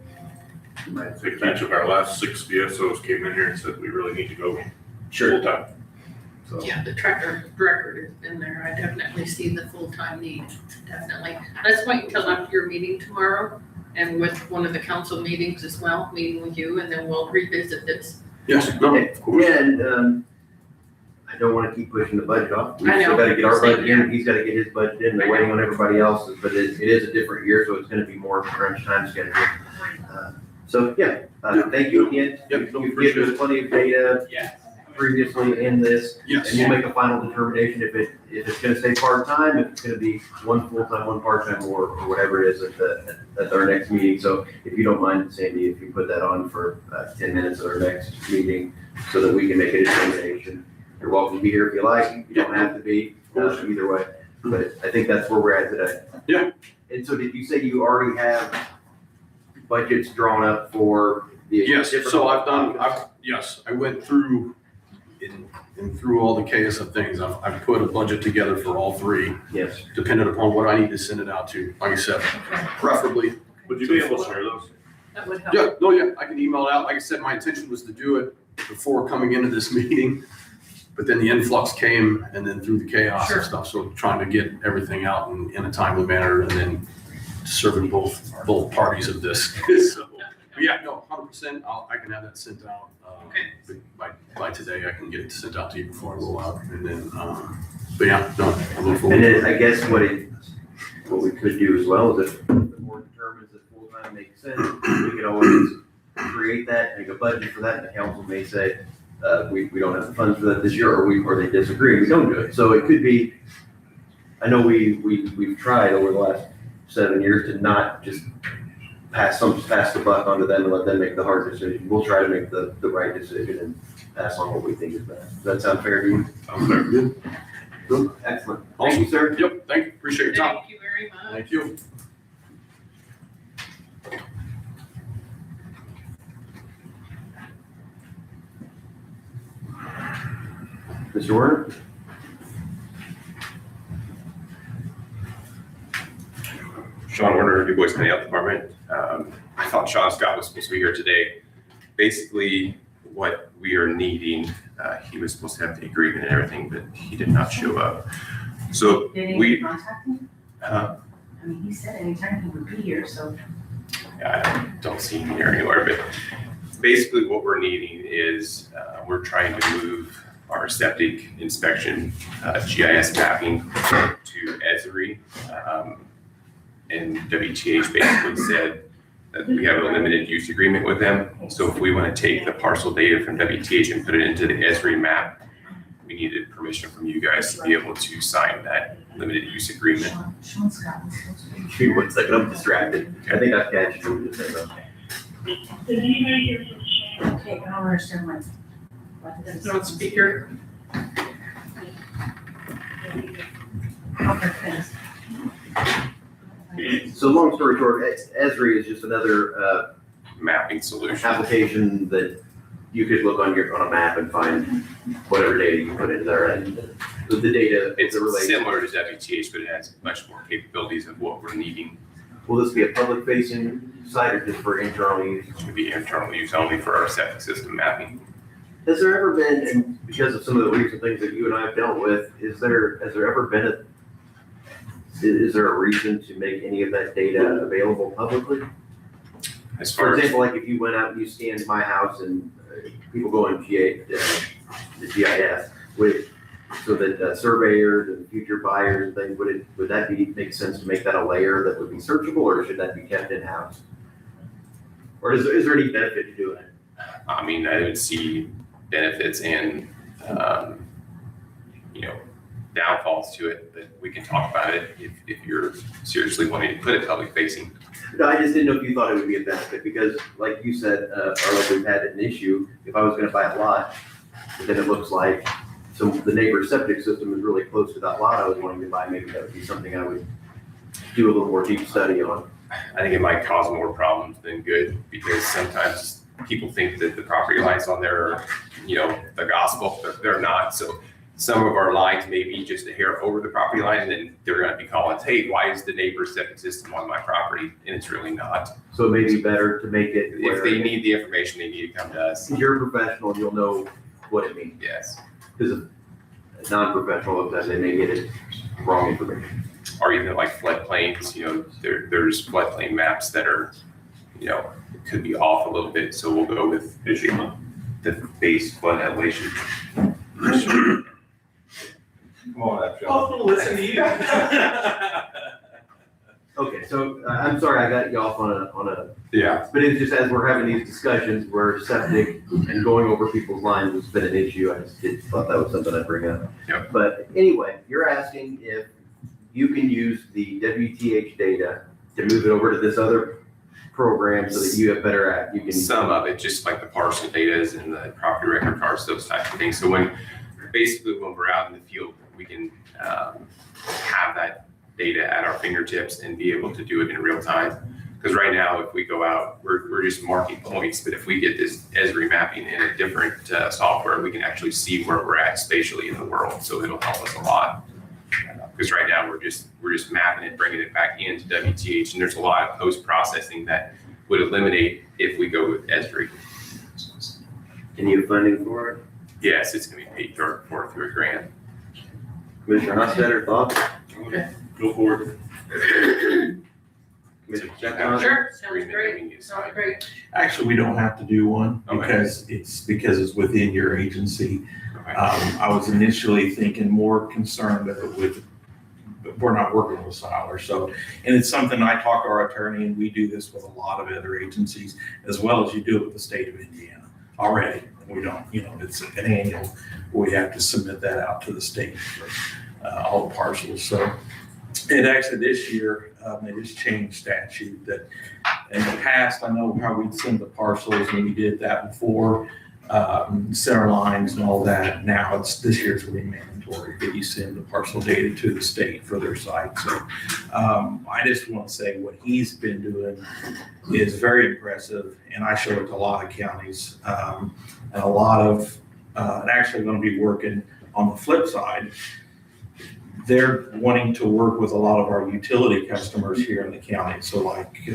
I think each of our last 6 VSOs came in here and said, we really need to go full-time. So. Yeah, the tracker record is in there. I definitely see the full-time need, definitely. Let's wait until after your meeting tomorrow and with one of the council meetings as well, meeting with you, and then we'll revisit this. Yes, no, of course. Yeah, and I don't want to keep pushing the budget off. We I know. still got to get our Same budget here. in, he's got to get his budget in, they're waiting on everybody else's, but it is a different year, so it's going to be more crunch time schedule. So, thank you again. Yep, You've given us plenty of data Yeah. previously in this, Yes. and you'll make a final determination if it's going to stay part-time, if it's going to be one full-time, one part-time, or whatever it is at our next meeting. So if you don't mind, Sandy, if you put that on for 10 minutes at our next meeting so that we can make a determination. You're welcome to be here if you like. You don't have to be, either way. But I think that's where we're at today. Yeah. And so did you say you already have budgets drawn up for the? Yes, different so I went through and through all the chaos of things. I've put a budget together for all three, Yes. depending upon what I need to send it out to. Like I said, preferably. Would you be able to share those? That would help. Yeah, I can email it out. Like I said, my intention was to do it before coming into this meeting, but then the influx came and then through the chaos Sure. and stuff. So trying to get everything out in a timely manner and then serving both parties of this. So, but yeah, no, 100%. I can have that sent out. Okay. By today, I can get it sent out to you before I roll out, and then But yeah, no, I look forward And to then it. I guess what we could do as well is if the board determines that full-time makes sense, we could always create that, make a budget for that, and the council may say, we don't have the funds for that this year, or they disagree, we don't do it. So it could be, I know we've tried over the last 7 years to not just pass the buck onto them and let them make the hard decision. We'll try to make the right decision and pass on what we think is best. Does that sound fair to you? Good. Good. Excellent. Thank you, sir. Yep, thank you, appreciate your time. Thank you very much. Thank you. Mr. Werner? Sean Warner, Du Bois County Health Department. I thought Sean Scott was supposed to be here today. Basically, what we are needing, he was supposed to have the agreement and everything, but he did not show up. So Did we, he contact me? uh, I mean, he said anytime he would be here, so. I don't see him here anywhere, but basically what we're needing is, we're trying to move our septic inspection, GIS mapping to Esri. And WTH basically said that we have a limited use agreement with them. So if we want to take the parcel data from WTH and put it into the Esri map, we needed permission from you guys to be able to sign that limited use agreement. Sean Scott was supposed to be Give me here. 1 second, I'm distracted. I think I've catched you. Just a second. Okay, I don't understand why. No speaker. Okay, thanks. So long story short, Esri is just another Mapping solution. application that you could look on a map and find whatever data you put into there. And the data It's is related. similar to WTH, but it has much more capabilities of what we're needing. Will this be a public facing site or just for internal use? It should be internal use only for our septic system mapping. Has there ever been, and because of some of the recent things that you and I have dealt with, has there ever been is there a reason to make any of that data available publicly? As For far as, example, like if you went out and you scanned my house and people go on the GIS, so that surveyors and future buyers and things, would that make sense to make that a layer that would be searchable, or should that be kept in-house? Or is there any benefit to doing it? I mean, I would see benefits and, downfalls to it, but we can talk about it if you're seriously wanting to put it public facing. No, I just didn't know if you thought it would be a benefit, because like you said, or like we've had an issue, if I was gonna buy a lot, but then it looks like the neighbor's septic system is really close to that lot I was wanting to buy, maybe that would be something I would do a little more deep study on. I think it might cause more problems than good, because sometimes people think that the property lines on there are, the gospel, but they're not. So some of our lines may be just a hair over the property line, and then they're gonna be calling, hey, why is the neighbor's septic system on my property? And it's really not. So it may be better to make it If they need the information, they need to come to us. you're a professional, you'll know what it means. Yes. Because a non-professional looks at it, they may get it wrong information. Or even like floodplains, there's floodplain maps that are, it could be off a little bit, so we'll go with the base flood elevation. Come on up, John. Oh, listen to you. Okay, so I'm sorry I got you off on a, Yeah. but it's just as we're having these discussions where septic and going over people's lines has been an issue, I just thought that was something I'd bring up. Yep. But anyway, you're asking if you can use the WTH data to move it over to this other program so that you have better you can. Some of it, just like the parcel data and the property record cards, those types of things. So when we're out in the field, we can have that data at our fingertips and be able to do it in real time. Because right now, if we go out, we're just marking points, but if we get this Esri mapping in a different software, we can actually see where we're at spatially in the world. So it'll help us a lot. Because right now we're just mapping it, bringing it back into WTH, and there's a lot of post-processing that would eliminate if we go with Esri. Can you have funding for it? Yes, it's going to be paid for through a grant. Commissioner Hostetter, thoughts? Okay, go forward. Commissioner So, Chacon? Sure, sounds Agreement that great. we need to Sounds sign. great. Actually, we don't have to do one Okay. because it's within your agency. I was initially thinking more concerned with, we're not working with Siler, so, and it's something I talk to our attorney, and we do this with a lot of other agencies, as well as you do it with the state of Indiana already. We don't, it's an annual, we have to submit that out to the state for all the parcels. So it actually this year, they just changed statute that in the past, I know how we'd send the parcels and we did that before, center lines and all that. Now this year it's going to be mandatory that you send the parcel data to the state for their site. So I just want to say what he's been doing is very impressive, and I show it to a lot of counties, and a lot of, and actually going to be working on the flip side. They're wanting to work with a lot of our utility customers here in the county. So like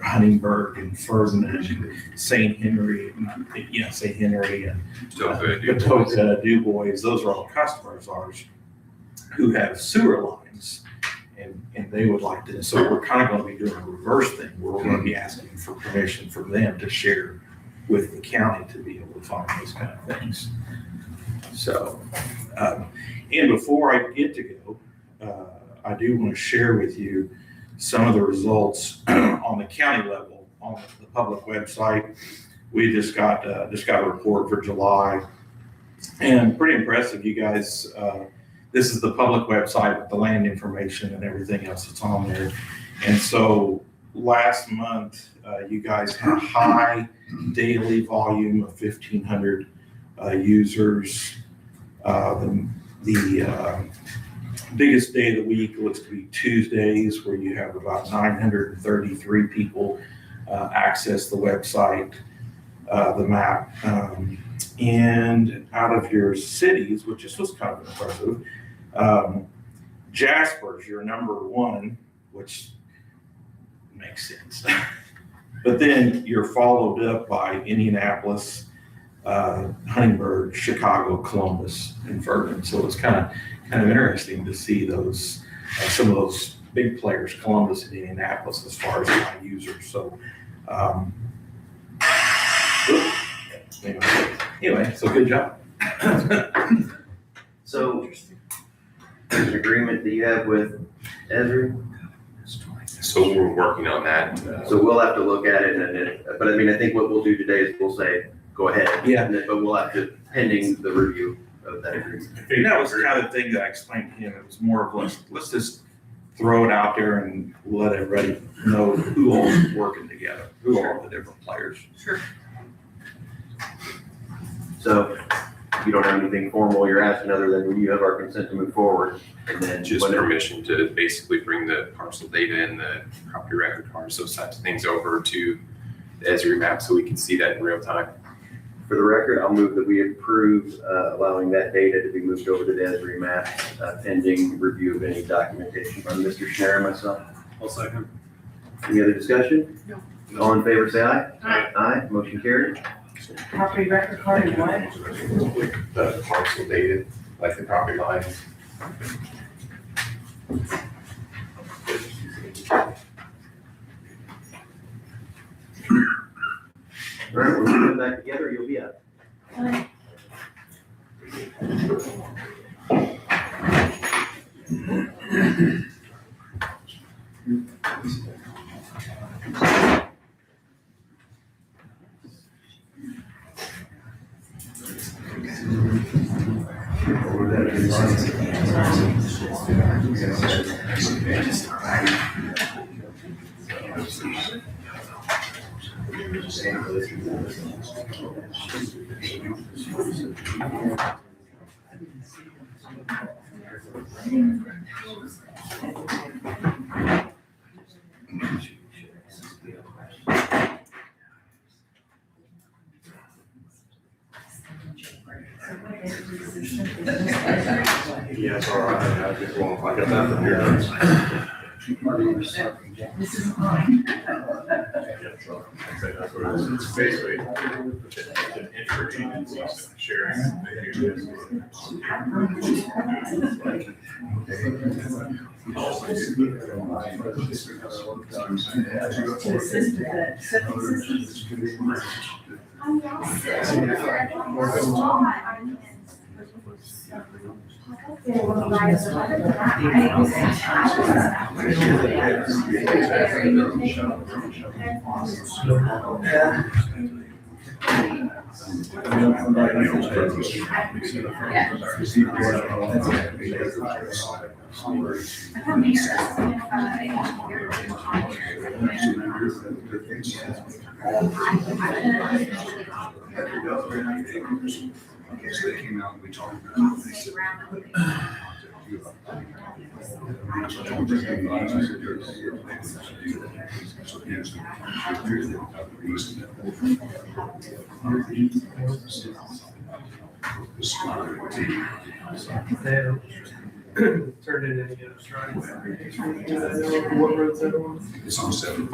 Huntingburg and Ferdinand and St. Henry and Patoka, Du Bois, those are all customers of ours who have sewer lines. And they would like to, so we're kind of going to be doing a reverse thing where we're going to be asking for permission from them to share with the county to be able to find those kind of things. So, and before I get to go, I do want to share with you some of the results on the county level on the public website. We just got a report for July, and pretty impressive, you guys. This is the public website with the land information and everything else that's on there. And so last month, you guys had a high daily volume of 1,500 users. The biggest day of the week looks to be Tuesdays, where you have about 933 people access the website, the map. And out of your cities, which was kind of impressive, Jasper's your number one, which makes sense. But then you're followed up by Indianapolis, Huntingburg, Chicago, Columbus, and Ferdinand. So it's kind of interesting to see those some of those big players, Columbus and Indianapolis, as far as high users. So anyway, so good job. So there's an agreement that you have with Esri, So we're working on that. so we'll have to look at it and then, but I mean, I think what we'll do today is we'll say, go ahead. Yeah. And then, but we'll have to, pending the review of that agreement. And that was the kind of thing that I explained to him. It was more of let's just throw it out there and let everybody know who all is working together, who are all the different players. Sure. So you don't have anything formal you're asking other than you have our consent to move forward, and then Just when it- permission to basically bring the parcel data and the property record cards, those types of things over to the Esri map so we can see that in real time. For the record, I'll move that we approve allowing that data to be moved over to the Esri map pending review of any documentation from Mr. Schneider and myself. I'll second. Any other discussion? No. All in favor, say aye. Aye. Aye, motion carried. Property record card and what? The parcel data, like the property lines. All right, when we come back together, you'll be up. Yes, all right, I just want, I got that from here. This is mine. That's what it is. It's basically an interagency sharing. To assist with the septic system. Okay, so they came out and we talked about it. They said, Turned in any right? What road's that on? it's on 7.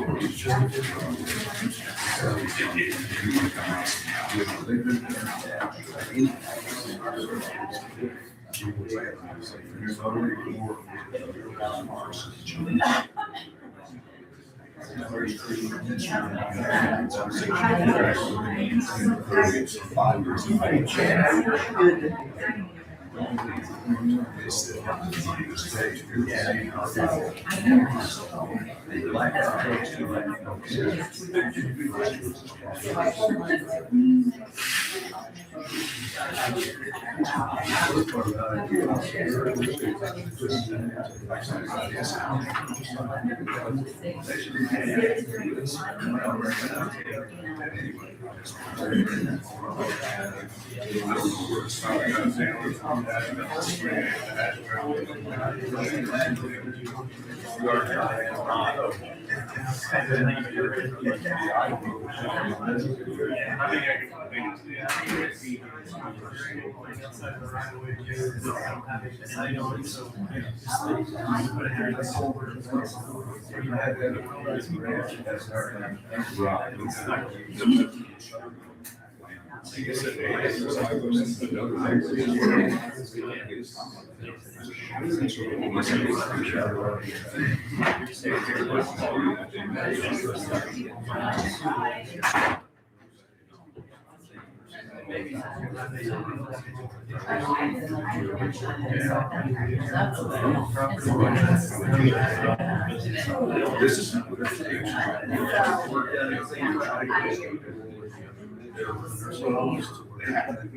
This is not what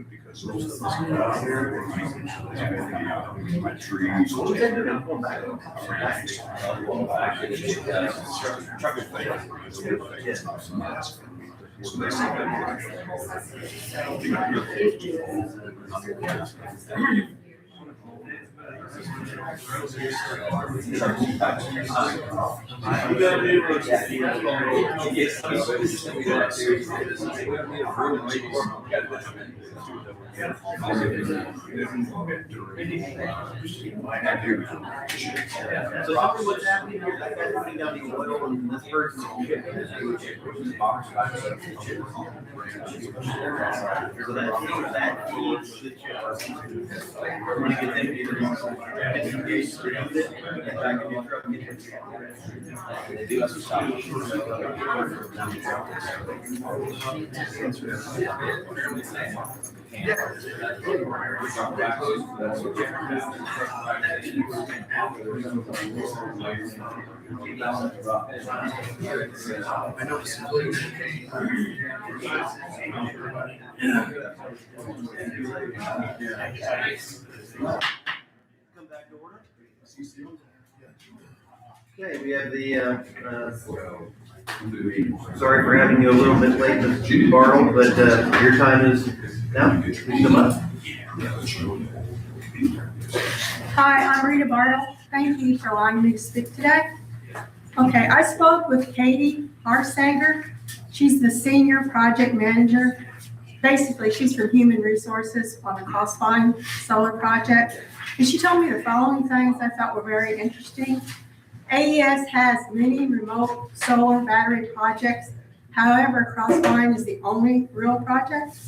because most of us out here, my trees. So they say So probably what's happening here, that guy's putting down the oil and this person's shipping box. So that feeds the chip. When it gets empty, get back in your truck, get it. They do have some stuff. I know civilians came. Come back to order. Okay, we have the, sorry for having you a little bit late, Mr. Bartle, but your time is now. Please come up. Hi, I'm Rita Bartle. Thank you for allowing me to speak today. Okay, I spoke with Katie Harsager. She's the senior project manager. Basically, she's from Human Resources on the Crossvine Solar Project. And she told me the following things I thought were very interesting. AES has many remote solar battery projects. However, Crossvine is the only real project.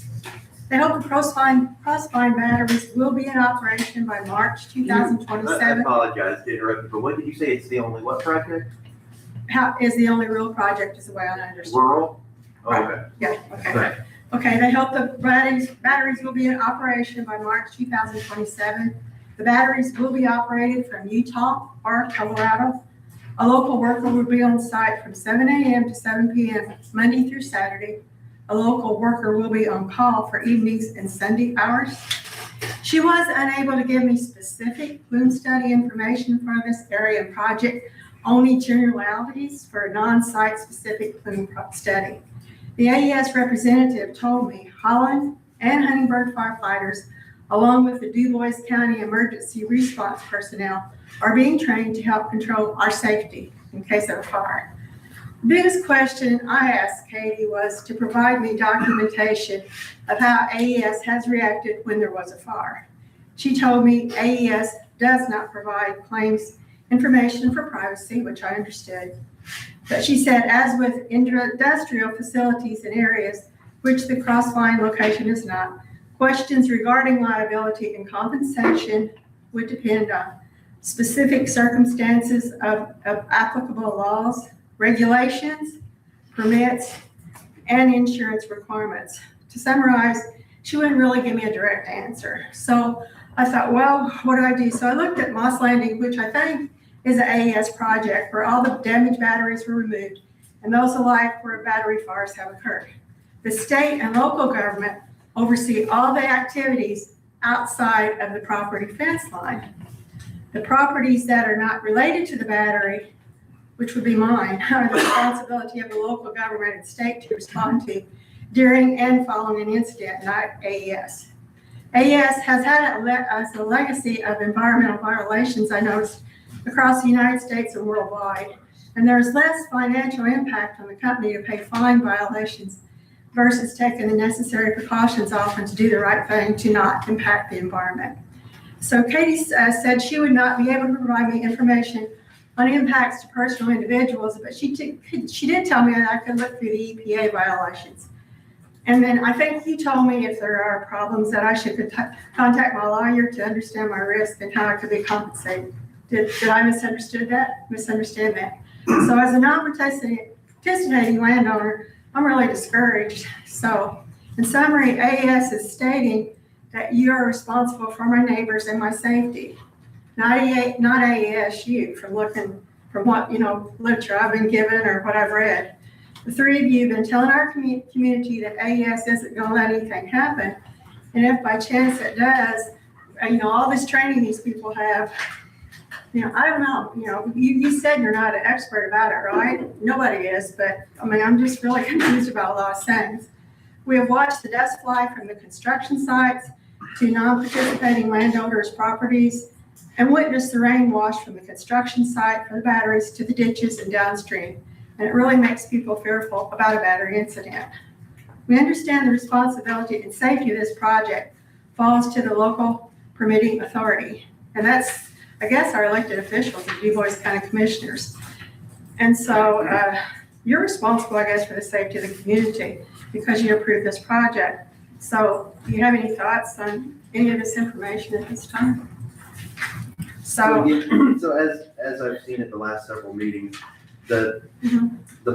They hope the Crossvine batteries will be in operation by March I 2027. apologize to interrupt you, but what did you say? It's the only what project? Is the only real project is the way I understand. Rural? Oh, okay. Yeah, okay. Right. Okay, they hope the batteries will be in operation by March 2027. The batteries will be operated from Utah or Colorado. A local worker will be on site from 7 a.m. to 7 p.m. Monday through Saturday. A local worker will be on call for evenings and Sunday hours. She was unable to give me specific plume study information for this area and project, only generalities for a non-site specific plume study. The AES representative told me Holland and Huntingburg firefighters, along with the Du Bois County emergency response personnel, are being trained to help control our safety in case of a fire. The biggest question I asked Katie was to provide me documentation of how AES has reacted when there was a fire. She told me AES does not provide claims information for privacy, which I understood. But she said, as with industrial facilities in areas which the Crossvine location is not, questions regarding liability and compensation would depend on specific circumstances of applicable laws, regulations, permits, and insurance requirements. To summarize, she wouldn't really give me a direct answer. So I thought, well, what do I do? So I looked at Moss Landing, which I think is an AES project where all the damaged batteries were removed and those alike where battery fires have occurred. The state and local government oversee all the activities outside of the property fence line. The properties that are not related to the battery, which would be mine, are the responsibility of the local government and state to respond to during and following an incident, not AES. AES has had a legacy of environmental violations, I noticed, across the United States and worldwide, and there's less financial impact on the company to pay fine violations versus taking the necessary precautions often to do the right thing to not impact the environment. So Katie said she would not be able to provide me information on impacts to personal individuals, but she did tell me that I could look through the EPA violations. And then I think you told me if there are problems that I should contact my lawyer to understand my risk and how I could be compensated. Did I misunderstand that? So as a non-participating landowner, I'm really discouraged. So in summary, AES is stating that you are responsible for my neighbors and my safety, not AESU, from looking from what, literature I've been given or what I've read. The three of you have been telling our community that AES isn't going to let anything happen. And if by chance it does, all this training these people have, I don't know, you said you're not an expert about it, right? Nobody is, but I'm just really confused about a lot of things. We have watched the dust fly from the construction sites to non-participating landowners' properties and witnessed the rain wash from the construction site for the batteries to the ditches and downstream. And it really makes people fearful about a battery incident. We understand the responsibility and safety of this project falls to the local permitting authority. And that's, I guess, our elected officials, the Du Bois County Commissioners. And so you're responsible, I guess, for the safety of the community because you approved this project. So do you have any thoughts on any of this information at this time? So as I've seen at the last several meetings, the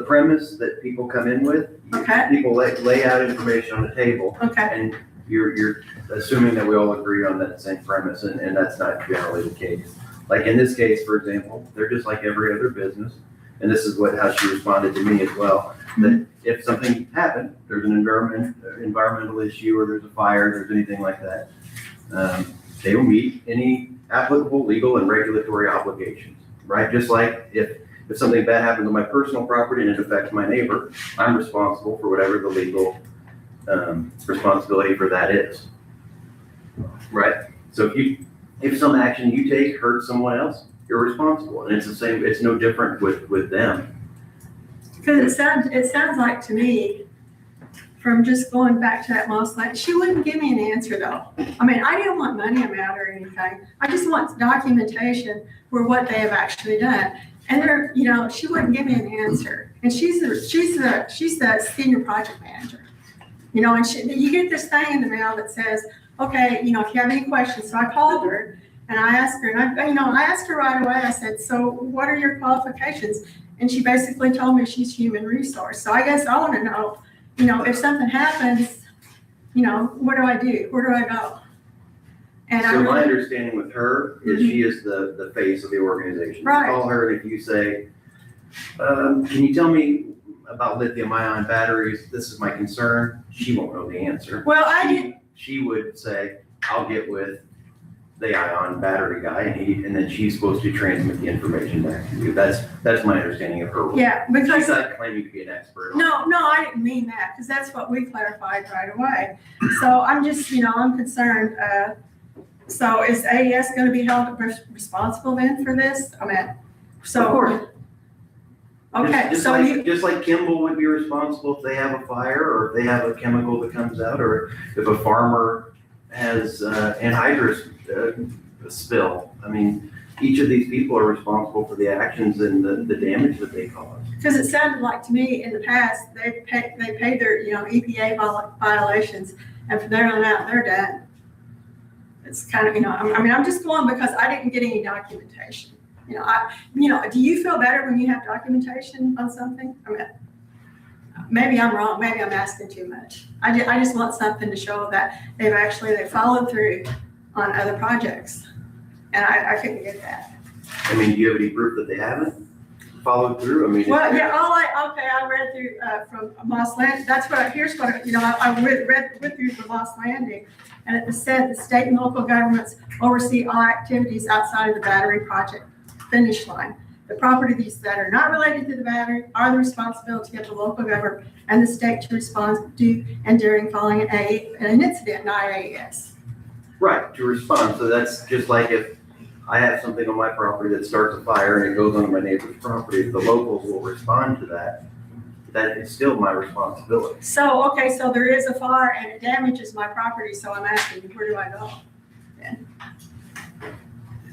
premise that people come in with, okay, people lay out information on the table, okay, and you're assuming that we all agree on that same premise, and that's not generally the case. Like in this case, for example, they're just like every other business, and this is how she responded to me as well, that if something happened, there's an environmental issue, or there's a fire, there's anything like that, they will meet any applicable legal and regulatory obligations, right? Just like if something bad happens on my personal property and it affects my neighbor, I'm responsible for whatever the legal responsibility for that is, right? So if some action you take hurts someone else, you're responsible, and it's the same. It's no different with them. because it sounds like to me, from just going back to that Moss Landing, she wouldn't give me an answer though. I didn't want money amount or anything. I just want documentation for what they have actually done. And she wouldn't give me an answer. And she's the senior project manager. And you get this thing in the mail that says, okay, if you have any questions. So I called her and I asked her, and I asked her right away. I said, so what are your qualifications? And she basically told me she's human resource. So I guess I want to know, if something happens, what do I do? Where do I go? And I So my really, understanding with her is she is the face of the organization. You Right. call her and if you say, can you tell me about lithium ion batteries? This is my concern. She won't know the answer. well, I did, She would say, I'll get with the ion battery guy and then she's supposed to transmit the information back to you. That's my understanding of her role. yeah, She's because, not claiming to be an expert on. no, I didn't mean that, because that's what we clarified right away. So I'm just, I'm concerned, so is AES gonna be held responsible then for this? I mean, so. Of course. Okay, Just so like- you, Just like Kimball would be responsible if they have a fire, or if they have a chemical that comes out, or if a farmer has anhydrous spill. I mean, each of these people are responsible for the actions and the damage that they cause. because it sounded like to me in the past, they paid their, EPA violations, and from there on out, they're done. It's kind of, I'm just going because I didn't get any documentation. Do you feel better when you have documentation on something? I mean, maybe I'm wrong, maybe I'm asking too much. I just want something to show that they followed through on other projects. And I couldn't get that. I mean, do you have any proof that they haven't followed through? I mean. Well, yeah, I read through, from Moss Landing, here's what, I read through the Moss Landing, and it said the state and local governments oversee all activities outside of the battery project finish line. The properties that are not related to the battery are the responsibility of the local government and the state to respond to and during following an incident, not AES. Right, to respond. So that's just like if I have something on my property that starts a fire and it goes onto my neighbor's property, the locals will respond to that. That is still my responsibility. So, okay, so there is a fire and it damages my property, so I'm asking, where do I go?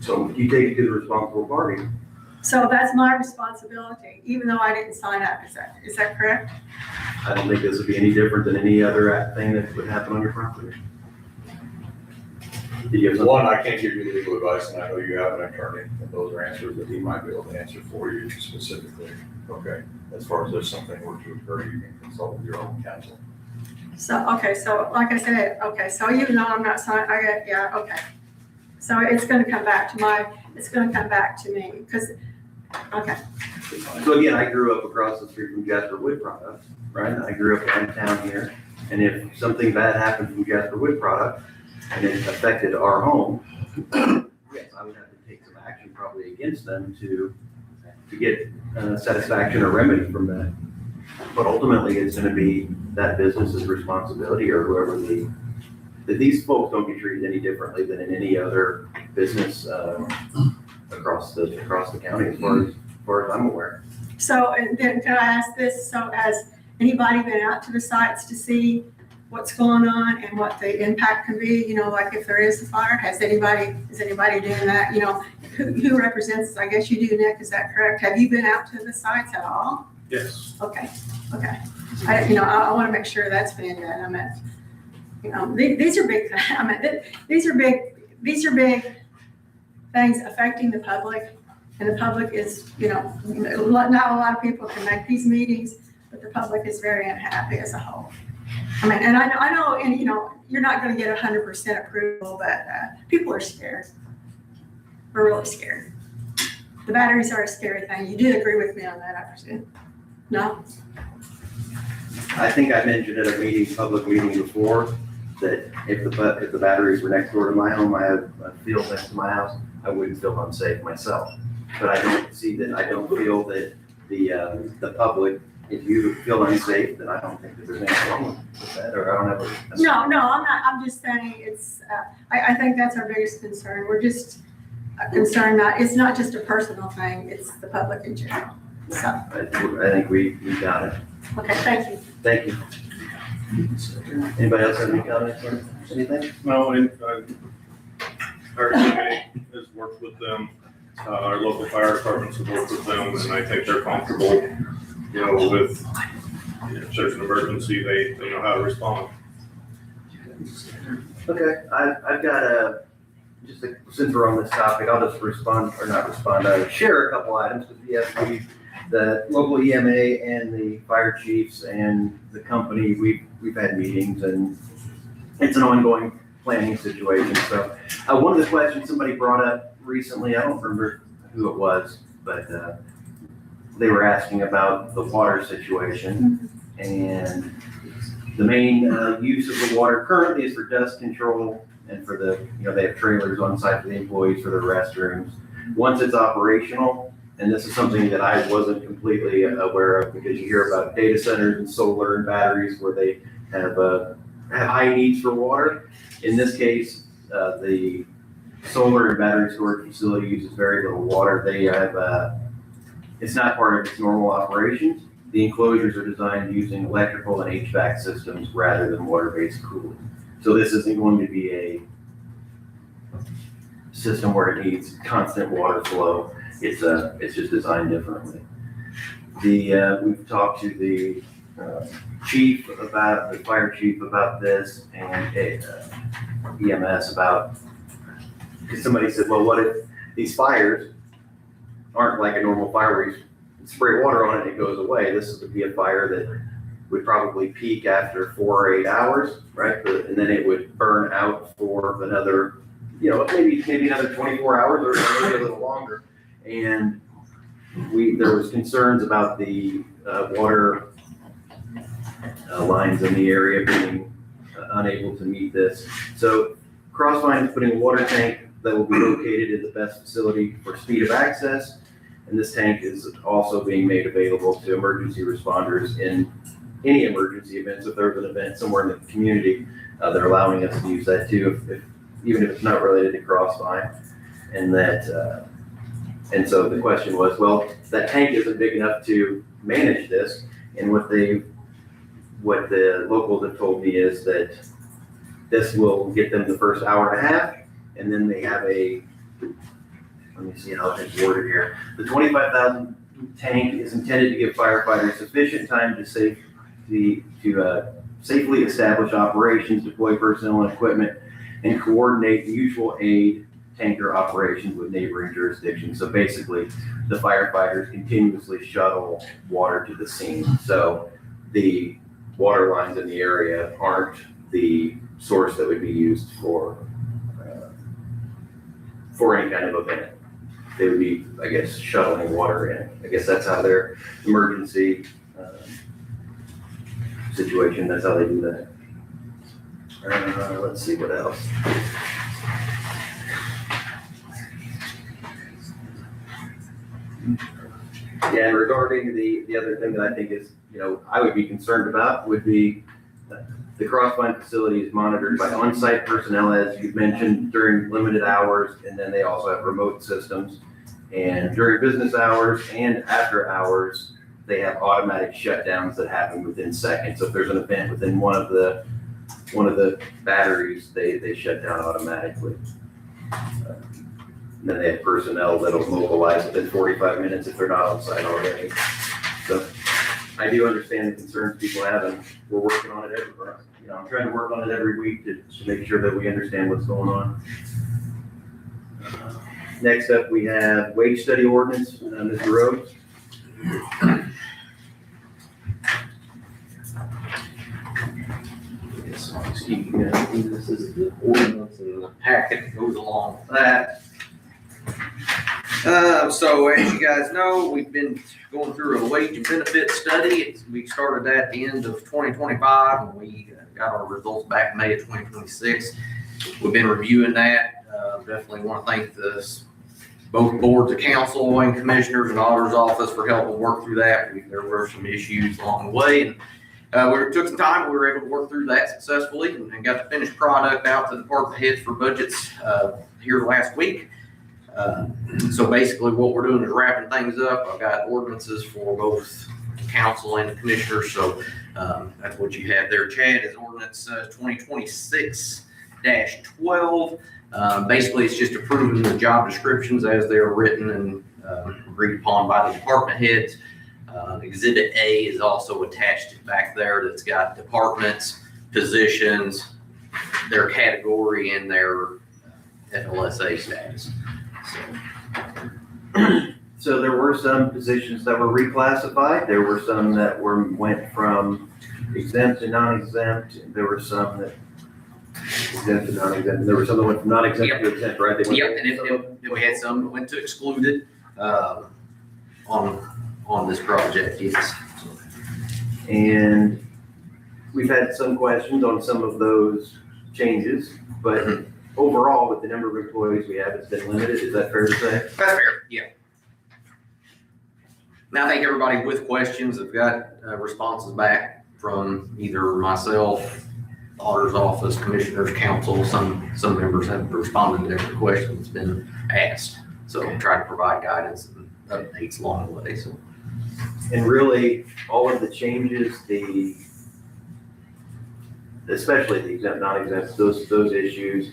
So you take it to the responsible party. So that's my responsibility, even though I didn't sign up, is that correct? I don't think this would be any different than any other thing that would happen on your property. Did you have something? One, I can't give you legal advice, and I know you have an attorney, and those are answers that he might be able to answer for you specifically. Okay, as far as there's something were to occur, you can consult with your own counsel. So, okay, so like I said, okay, so even though I'm not signed, okay. So it's gonna come back to me, because, okay. So again, I grew up across the street from Jasper Wood Products, right? I grew up downtown here. And if something bad happened from Jasper Wood Products and it affected our home, yes, I would have to take some action probably against them to get satisfaction or remedy from that. But ultimately, it's gonna be that business's responsibility or whoever that these folks don't get treated any differently than in any other business across the county as far as I'm aware. So, and then can I ask this, so has anybody been out to the sites to see what's going on and what the impact can be, like if there is a fire, is anybody doing that, who represents, I guess you do, Nick, is that correct? Have you been out to the sites at all? Yes. Okay. I want to make sure that's being done. I mean, these are big, these are big things affecting the public, and the public is, not a lot of people can make these meetings, but the public is very unhappy as a whole. I mean, and I know, and you're not going to get 100% approval, but people are scared. We're really scared. The batteries are a scary thing. You do agree with me on that, I presume? No? I think I mentioned at a public meeting before, that if the batteries were next door to my home, I have a field next to my house, I wouldn't feel unsafe myself. But I don't feel that the public, if you feel unsafe, then I don't think that there's anything wrong with that, or I don't have a. No, I'm not. I'm just saying it's, I think that's our biggest concern. We're just concerned it's not just a personal thing, it's the public in general. So, I think we got it. okay, thank you. Thank you. Anybody else have any comments or anything? No, and our committee has worked with them, our local fire departments have worked with them, and I think they're comfortable, with, if there's an emergency, they know how to respond. Okay, I've got since we're on this topic, I'll just share a couple items, because yes, the local EMA and the fire chiefs and the company, we've had meetings, and it's an ongoing planning situation. So one of the questions somebody brought up recently, I don't remember who it was, but they were asking about the water situation. And the main use of the water currently is for dust control and for the, they have trailers on site for the employees for their restrooms. Once it's operational, and this is something that I wasn't completely aware of, because you hear about data centers and solar and batteries where they have high needs for water. In this case, the solar and battery storage facility uses very little water. They have, it's not part of its normal operations. The enclosures are designed using electrical and HVAC systems rather than water-based cooling. So this isn't going to be a system where it needs constant water flow. It's just designed differently. We've talked to the chief about, the fire chief about this, and EMS about, because somebody said, well, what if these fires aren't like a normal fire where you spray water on it and it goes away? This would be a fire that would probably peak after 4 or 8 hours, right? And then it would burn out for another, maybe another 24 hours or maybe a little longer. And there was concerns about the water lines in the area being unable to meet this. So Crossvine is putting a water tank that will be located in the best facility for speed of access. And this tank is also being made available to emergency responders in any emergency events. If there's an event somewhere in the community, they're allowing us to use that too, even if it's not related to Crossvine. And so the question was, well, that tank isn't big enough to manage this. And what the locals have told me is that this will get them the first hour and a half, and then they have let me see how it's worded here. The 25,000 tank is intended to give firefighters sufficient time to safely establish operations, deploy personnel and equipment, and coordinate mutual aid tanker operations with neighboring jurisdictions. So basically, the firefighters continuously shuttle water to the scene. So the water lines in the area aren't the source that would be used for any kind of event. They would be, I guess, shuttling water in. I guess that's how their emergency situation, that's how they do that. Let's see what else. Yeah, and regarding the other thing that I think is, I would be concerned about would be the Crossvine facility is monitored by on-site personnel, as you've mentioned, during limited hours, and then they also have remote systems. And during business hours and after hours, they have automatic shutdowns that happen within seconds. So if there's an event within one of the batteries, they shut down automatically. And then they have personnel that'll mobilize within 45 minutes if they're not on site already. So I do understand the concerns people have, and we're working on it I'm trying to work on it every week to make sure that we understand what's going on. Next up, we have wage study ordinance, Mr. Rhodes. This is the ordinance and the packet that goes along with that. So as you guys know, we've been going through a wage and benefit study. We started that at the end of 2025, and we got our results back in May of 2026. We've been reviewing that. Definitely want to thank both boards of council and commissioners and auditor's office for helping work through that. There were some issues along the way, and we took some time. We were able to work through that successfully and got the finished product out to the department heads for budgets here last week. So basically what we're doing is wrapping things up. I've got ordinances for both council and the commissioners. So that's what you have there, Chad, is ordinance 2026-12. Basically, it's just approving the job descriptions as they're written and agreed upon by the department heads. Exhibit A is also attached back there. That's got departments, positions, their category, and their FLSA status. So there were some positions that were reclassified. There were some that went from exempt to non-exempt. There were some that exempt to non-exempt, there was another one from non-exempt to exempt, right? They went- Yep, and we had some that went to excluded, on this project, yes. And we've had some questions on some of those changes, but overall, with the number of employees we have, it's been limited, is that fair to say? That's fair, yeah. Now, I think everybody with questions have got responses back from either myself, auditor's office, commissioner's council. Some members have responded to every question that's been asked. So try to provide guidance and updates along the way, so. And really, all of the changes, especially the exempt, non-exempt, those issues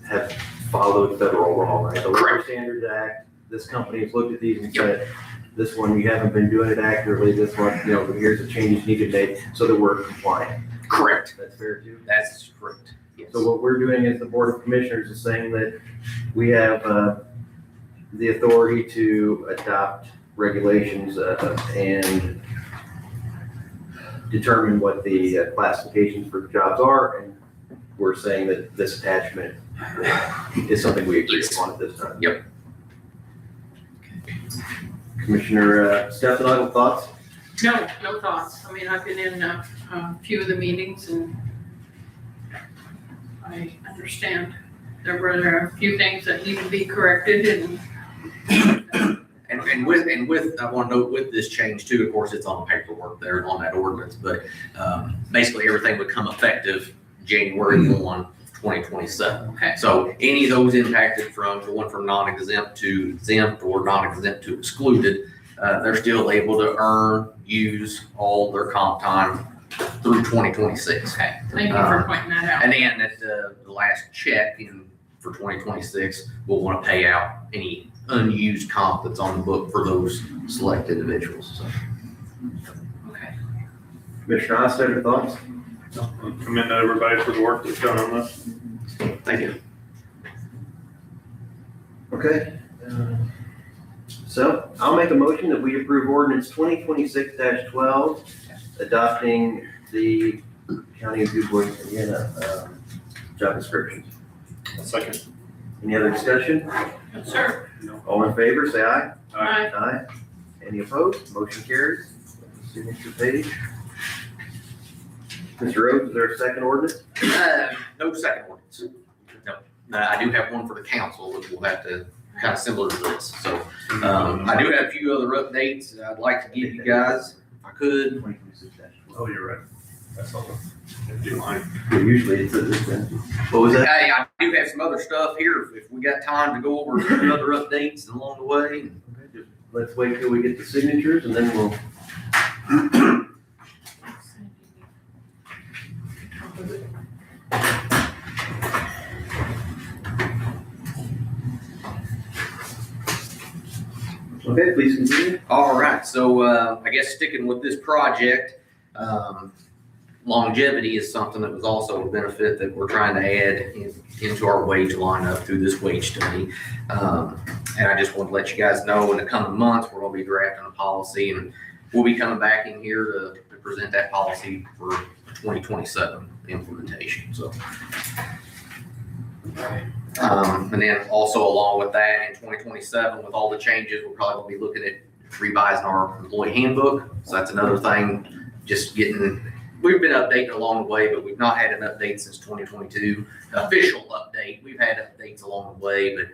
have followed federal law, right? The Labor Correct. Standards Act, this company has looked at these and said, this one, you haven't been doing it accurately, this one, here's the changes needed to make so that we're compliant. Correct. That's fair too? That's correct, yes. So what we're doing as the Board of Commissioners is saying that we have the authority to adopt regulations and determine what the classifications for the jobs are, and we're saying that this attachment is something we agree upon at this time. Yep. Commissioner Stefano, thoughts? No, no thoughts. I mean, I've been in a few of the meetings and I understand there were a few things that need to be corrected and And with, I want to note with this change too, of course, it's on the paperwork there on that ordinance, but basically everything would come effective January 1, 2027. Okay. So any of those impacted from going from non-exempt to exempt or non-exempt to excluded, they're still able to earn, use all their comp time through 2026. okay, thank you for pointing that out. And then at the last check for 2026, we'll want to pay out any unused comp that's on the book for those select individuals. So. Okay. Commissioner Oster, thoughts? Commend everybody for the work that's done on this. Thank you. Okay. So I'll make a motion that we approve ordinance 2026-12, adopting the County of DuBois, Indiana, job descriptions. Second. Any other discussion? Yes, sir. All in favor, say aye. Aye. Aye. Any opposed? Motion carries. Signature page. Mr. Rhodes, is there a second ordinance? No second ordinance. No. I do have one for the council, which will have to kind of similar to this. So I do have a few other updates I'd like to give you guys, if I could. 2026-12. Oh, you're right. That's all. Do you mind? Well, usually it's this then. What was that? Hey, I do have some other stuff here if we got time to go over some other updates along the way. Okay, just let's wait till we get the signatures and then we'll. Okay, please continue. All right, so I guess sticking with this project, longevity is something that was also a benefit that we're trying to add into our wage lineup through this wage study. And I just want to let you guys know in the coming months, we're going to be drafting a policy and we'll be coming back in here to present that policy for 2027 implementation, so. And then also along with that, in 2027, with all the changes, we're probably gonna be looking at revising our employee handbook. So that's another thing, just we've been updating along the way, but we've not had an update since 2022. Official update, we've had updates along the way, but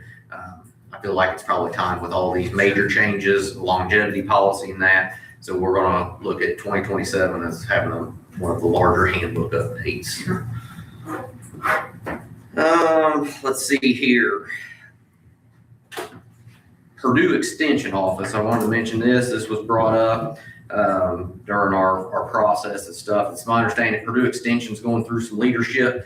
I feel like it's probably time with all these major changes, longevity policy and that. So we're gonna look at 2027 as having one of the larger handbook updates. Let's see here. Purdue Extension Office, I wanted to mention this. This was brought up during our process and stuff. It's my understanding Purdue Extension's going through some leadership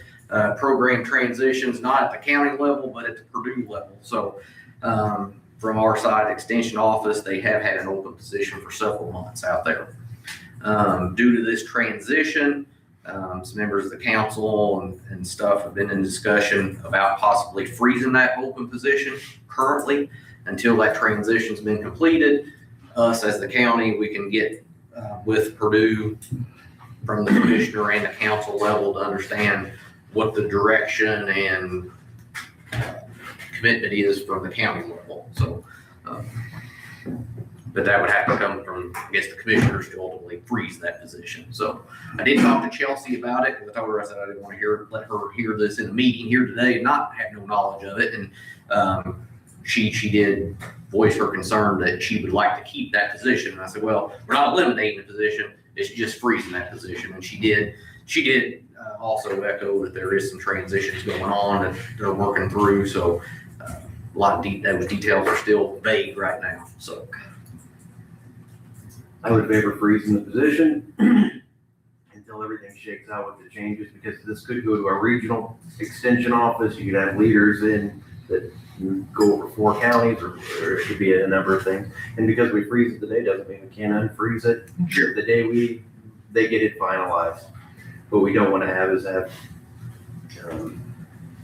program transitions, not at the county level, but at the Purdue level. So from our side, Extension Office, they have had an open position for several months out there. Due to this transition, some members of the council and stuff have been in discussion about possibly freezing that open position currently until that transition's been completed. Us as the county, we can get with Purdue from the commissioner and the council level to understand what the direction and commitment is from the county level. So, but that would have to come from, I guess, the commissioners to ultimately freeze that position. So I did talk to Chelsea about it. I told her, I said I didn't want to let her hear this in a meeting here today and not have no knowledge of it. And she did voice her concern that she would like to keep that position. And I said, well, we're not eliminating the position, it's just freezing that position. And she did also echo that there is some transitions going on that they're working through. So a lot of those details are still vague right now. So I would favor freezing the position until everything shakes out with the changes, because this could go to our regional extension office. You could have leaders in that go over 4 counties, or it could be a number of things. And because we freeze it today doesn't mean we can't unfreeze it the day they get it finalized. What we don't want to have is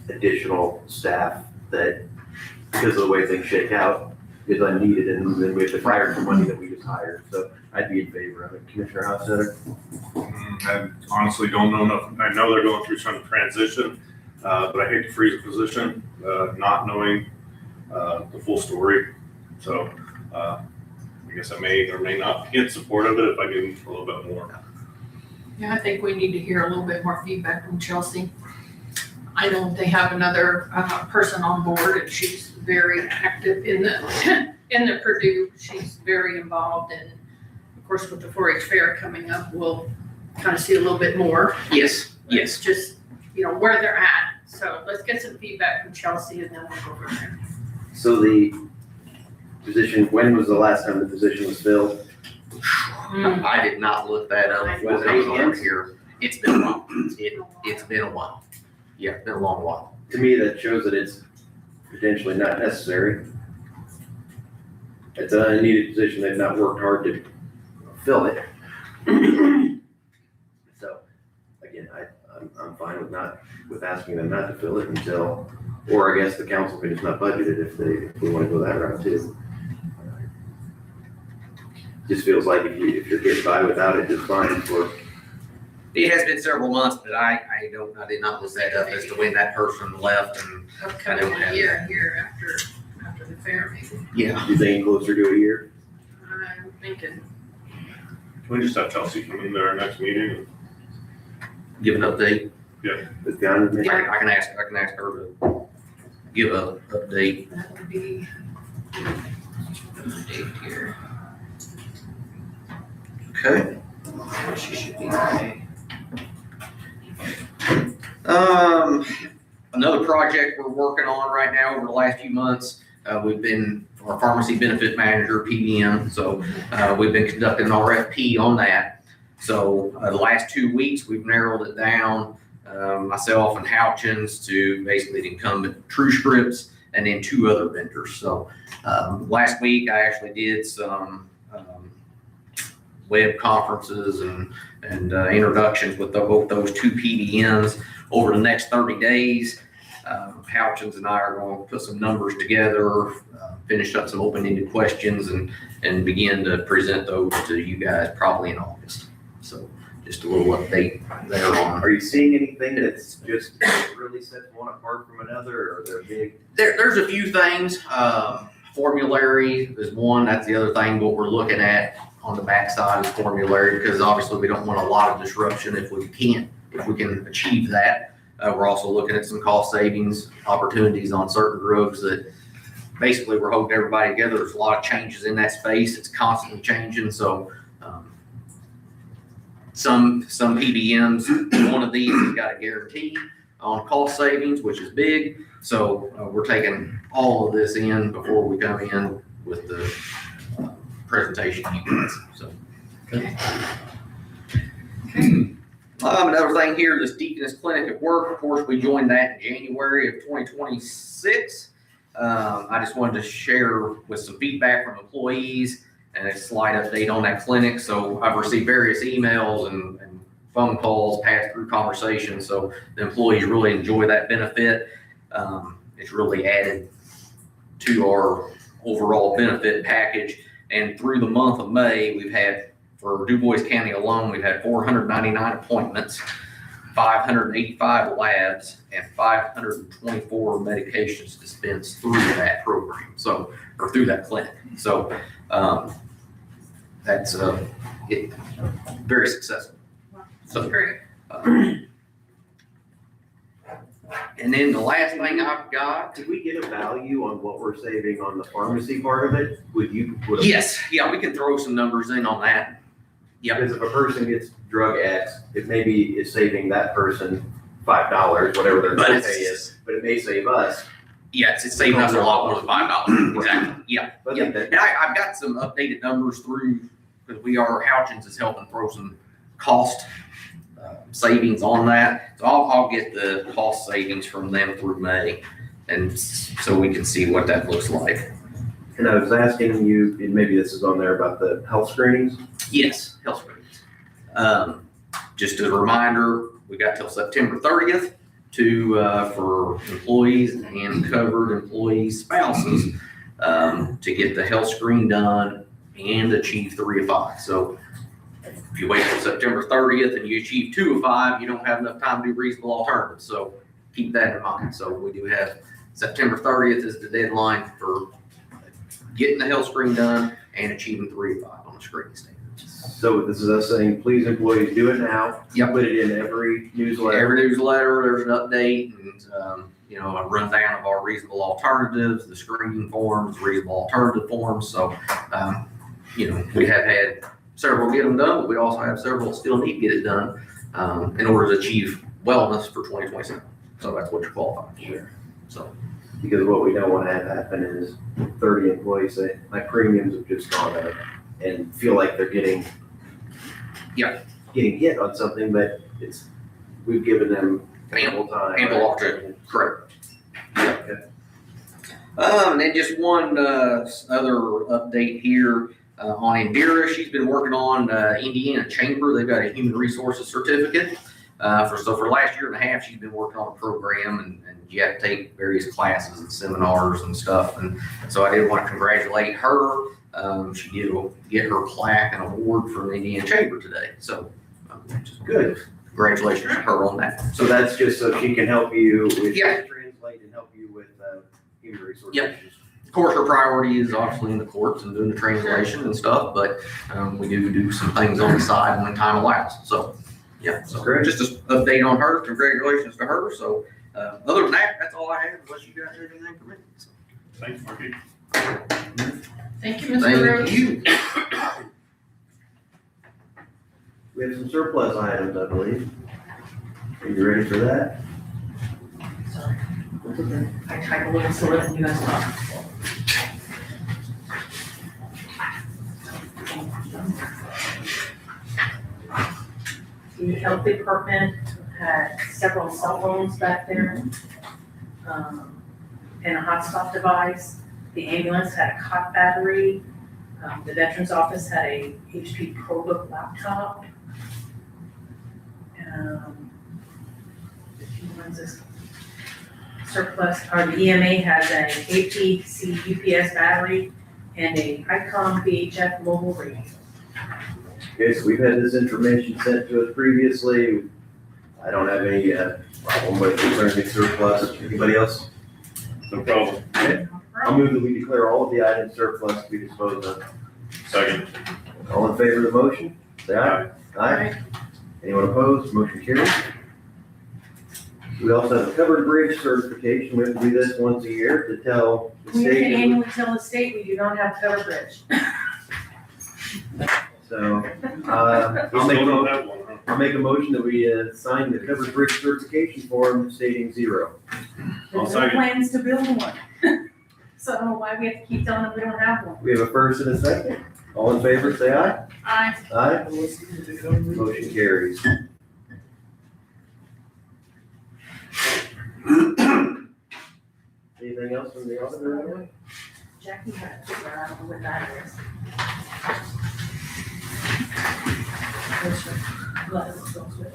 additional staff that, because of the way things shake out, is unneeded, and then we have to fire some money that we just hired. So I'd be in favor of it. Commissioner Hossetter? I honestly don't know enough. I know they're going through some transition, but I hate to freeze a position, not knowing the full story. So I guess I may or may not get support of it if I get a little bit more. Yeah, I think we need to hear a little bit more feedback from Chelsea. I know they have another person on board, and she's very active in the Purdue. She's very involved, and of course with the 4-H fair coming up, we'll kind of see a little bit more. yes. It's just, where they're at. So let's get some feedback from Chelsea, and then we'll go from there. So the position, when was the last time the position was filled? I did not look that up. Was it I was 8 over months? here. It's been a while. It's been a while. Yeah, it's been a long while. To me, that shows that it's potentially not necessary. It's an unneeded position. They've not worked hard to fill it. So, again, I'm fine with asking them not to fill it until, or I guess the council can just not budget it if we want to go that route too. Just feels like if you're getting by without it, it's fine for. It has been several months, but I did not look that up as to when that person left, and Upcoming a year after the fair, maybe. yeah. You think closer to a year? I'm thinking. Can we just have Chelsea come in to our next meeting? Give an update. With the honor, maybe? I can ask her to give a update. That would be date here. Okay. She should be okay. Another project we're working on right now over the last few months, we've been our pharmacy benefit manager, PBM. So we've been conducting an RFP on that. So the last 2 weeks, we've narrowed it down, myself and Houchins, to basically the incumbent TrueScripts and then 2 other vendors. So last week, I actually did some web conferences and introductions with both those 2 PBMs. Over the next 30 days, Houchins and I are going to put some numbers together, finish up some open-ended questions, and begin to present those to you guys probably in August. So just a little update there on. Are you seeing anything that's just really sets one apart from another, or they're big? There's a few things. Formulary is one. That's the other thing. What we're looking at on the backside is formulary, because obviously we don't want a lot of disruption if we can achieve that. We're also looking at some cost savings opportunities on certain drugs that basically we're holding everybody together. There's a lot of changes in that space. It's constantly changing. So some PBMs, one of these has got a guarantee on cost savings, which is big. So we're taking all of this in before we come in with the presentation to you guys. So. Another thing here, this Deaconess Clinic at Work, of course, we joined that in January of 2026. I just wanted to share with some feedback from employees and a slight update on that clinic. So I've received various emails and phone calls, passed through conversations. So the employees really enjoy that benefit. It's really added to our overall benefit package. And through the month of May, we've had, for Du Bois County alone, we've had 499 appointments. 585 labs, and 524 medications dispensed through that program, so, or through that clinic. So, that's, very successful. So, Great. and then the last thing I've got, Did we get a value on what we're saving on the pharmacy part of it? Would yes, yeah, we can throw some numbers in on that. Yeah. Because if a person gets drug X, it maybe is saving that person $5, whatever their But copay it's- is, but it may save us. Yes, it's saving us a lot more than $5. Exactly. Yeah. But I Yeah. think that, And I've got some updated numbers through, because Houchins is helping throw some cost savings on that. So I'll get the cost savings from them through May. And so we can see what that looks like. and I was asking you, and maybe this is on there about the health screenings. Yes, health screenings. Just a reminder, we got till September 30th to, for employees and covered employees' spouses, to get the health screen done and achieve 3 of 5. So if you wait till September 30th and you achieve 2 of 5, you don't have enough time to do reasonable alternatives. So keep that in mind. So we do have September 30th is the deadline for getting the health screen done and achieving 3 of 5 on the screening standards. So this is us saying, please employees, do it now. Yep. Put it in every newsletter. Every newsletter, there's an update and, a rundown of our reasonable alternatives, the screening forms, reasonable alternative forms. So, we have had several get them done, but we also have several that still need to get it done in order to achieve wellness for 2027. So that's what you're qualifying for. Sure. So, Because what we don't want to have happen is 30 employees say, my premiums have just gone up, and feel like they're getting hit on something, but we've given them ample time. ample opportunity, correct. Okay. And then just one other update here on Indira. She's been working on Indiana Chamber. They've got a human resources certificate. For last year and a half, she's been working on a program, and you have to take various classes and seminars and stuff. And so I did want to congratulate her. She did get her plaque and award from the Indiana Chamber today. So just Good. congratulations to her on that. So that's just so she can help you with Yeah. translate and help you with human resources. Yep. Of course, her priority is obviously in the courts and doing the translation and stuff, but we do some things on the side when time allows. So, yeah, so Great. just an update on her. Congratulations to her. So, other than that, that's all I have, unless you guys have anything for me. So, Thanks, Marky. Thank you, Mr. thank Rhodes. you. We have some surplus items, I believe. Are you ready for that? Sorry, That's okay. I type a little slower than you guys talk. The health department had several cell phones back there, and a hotspot device. The ambulance had a cot battery. The veterans office had a HP ProBook laptop. When's this? Surplus, or the EMA has an APC UPS battery and a ICOM VHF mobile radio. Okay, so we've had this information sent to us previously. I don't have any problem with concerning surplus. Anybody else? No problem. I'll move that we declare all of the items surplus to be disposed of. Second. All in favor of the motion? Say aye. Aye. Anyone opposed? Motion carries. We also have a covered bridge certification. We have to do this once a year to tell the We can state. annually tell the state we do not have covered bridge. So, We still don't have one, huh? I'll make a motion that we sign the covered bridge certification form stating 0. I'll There's no second. plans to build one. So I don't know why we have to keep telling them we don't have one. We have a first and a second. All in favor, say aye. Aye. Aye. Motion carries. Anything else from the auditor? Jackie had to figure out, I don't know what that is. Where's her letter that goes with it?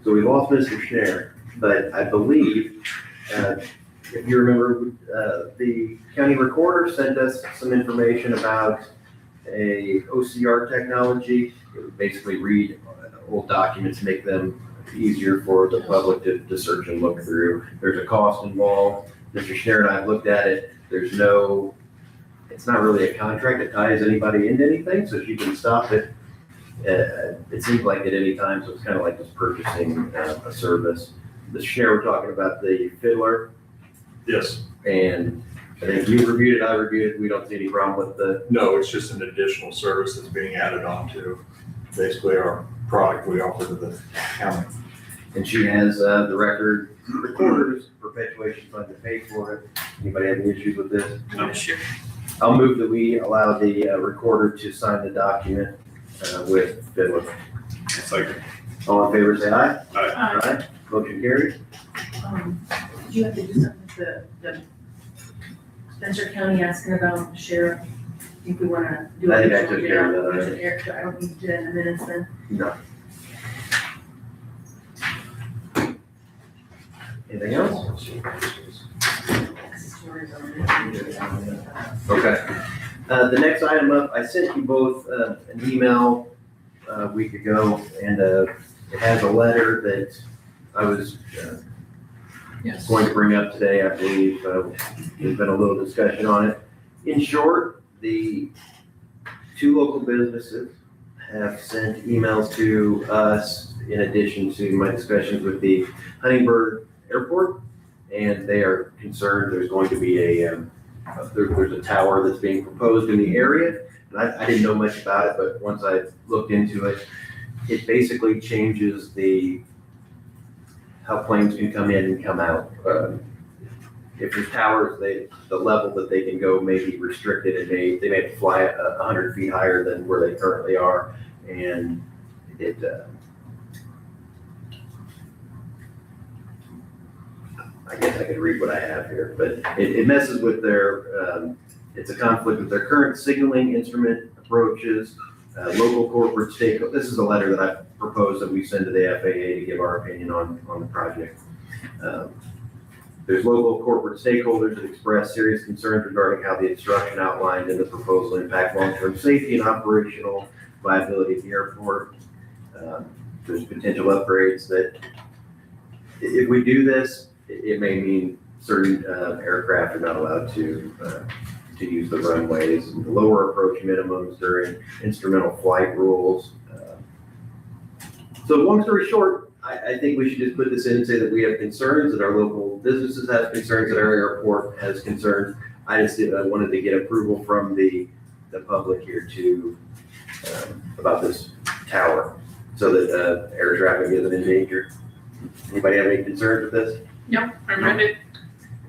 So we lost Mr. Schnarr, but I believe, if you remember, the county recorder sent us some information about a OCR technology. It would basically read old documents, make them easier for the public to search and look through. There's a cost involved. Mr. Schneider and I have looked at it. There's no, it's not really a contract that ties anybody into anything, so she can stop it. It seems like at any time, so it's kind of like just purchasing a service. Mr. Schneider, we're talking about the Fiddler, Yes. and I think you reviewed it, I reviewed it. We don't see any problem with the, No, it's just an additional service that's being added on to basically our product we offer to the county. and she has the record recorders, perpetuation fund to pay for it. Anybody have any issues with this? No, sure. I'll move that we allow the recorder to sign the document with Fiddler. Second. All in favor, say aye. Aye. Aye. Motion carries. Did you have to do something with the Spencer County asking about sheriff? Think we wanna do? I think I took care of that already. I don't need to do that in a minute then. No. Anything else? Okay. The next item up, I sent you both an email a week ago, and it has a letter that I was Yes. going to bring up today, I believe. There's been a little discussion on it. In short, the two local businesses have sent emails to us in addition to my discussions with the Huntingburg Airport, and they are concerned there's going to be there's a tower that's being proposed in the area. And I didn't know much about it, but once I looked into it, it basically changes how planes can come in and come out. If there's towers, the level that they can go may be restricted, and they may have to fly 100 feet higher than where they currently are. And it, I guess I could read what I have here, but it messes with their, it's a conflict with their current signaling instrument approaches, local corporate stakeholders. This is a letter that I proposed that we send to the FAA to give our opinion on the project. There's local corporate stakeholders that express serious concerns regarding how the instruction outlined in the proposal impact long-term safety and operational viability of the airport. There's potential upgrades that, if we do this, it may mean certain aircraft are not allowed to use the runways, lower approach minimums during instrumental flight rules. So long story short, I think we should just put this in and say that we have concerns, that our local businesses have concerns, that our airport has concerns. I just wanted to get approval from the public here to, about this tower, so that air traffic isn't in danger. Anybody have any concerns with this? Yep, I read it.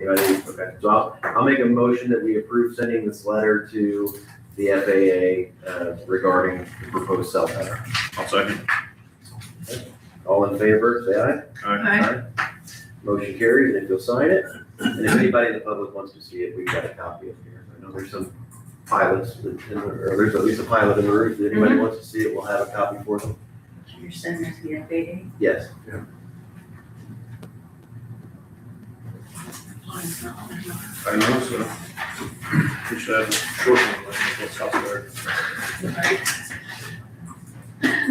Anybody? Okay, so I'll make a motion that we approve sending this letter to the FAA regarding the proposed cell tower. I'll second. All in favor, say aye. Aye. Motion carries, and if you'll sign it, and if anybody in the public wants to see it, we've got a copy of here. I know there's some pilots, or there's at least a pilot in the room. If anybody wants to see it, we'll have a copy for them. You're sending it to the FAA? Yes. I know, so. We should have a short one, like what's out there.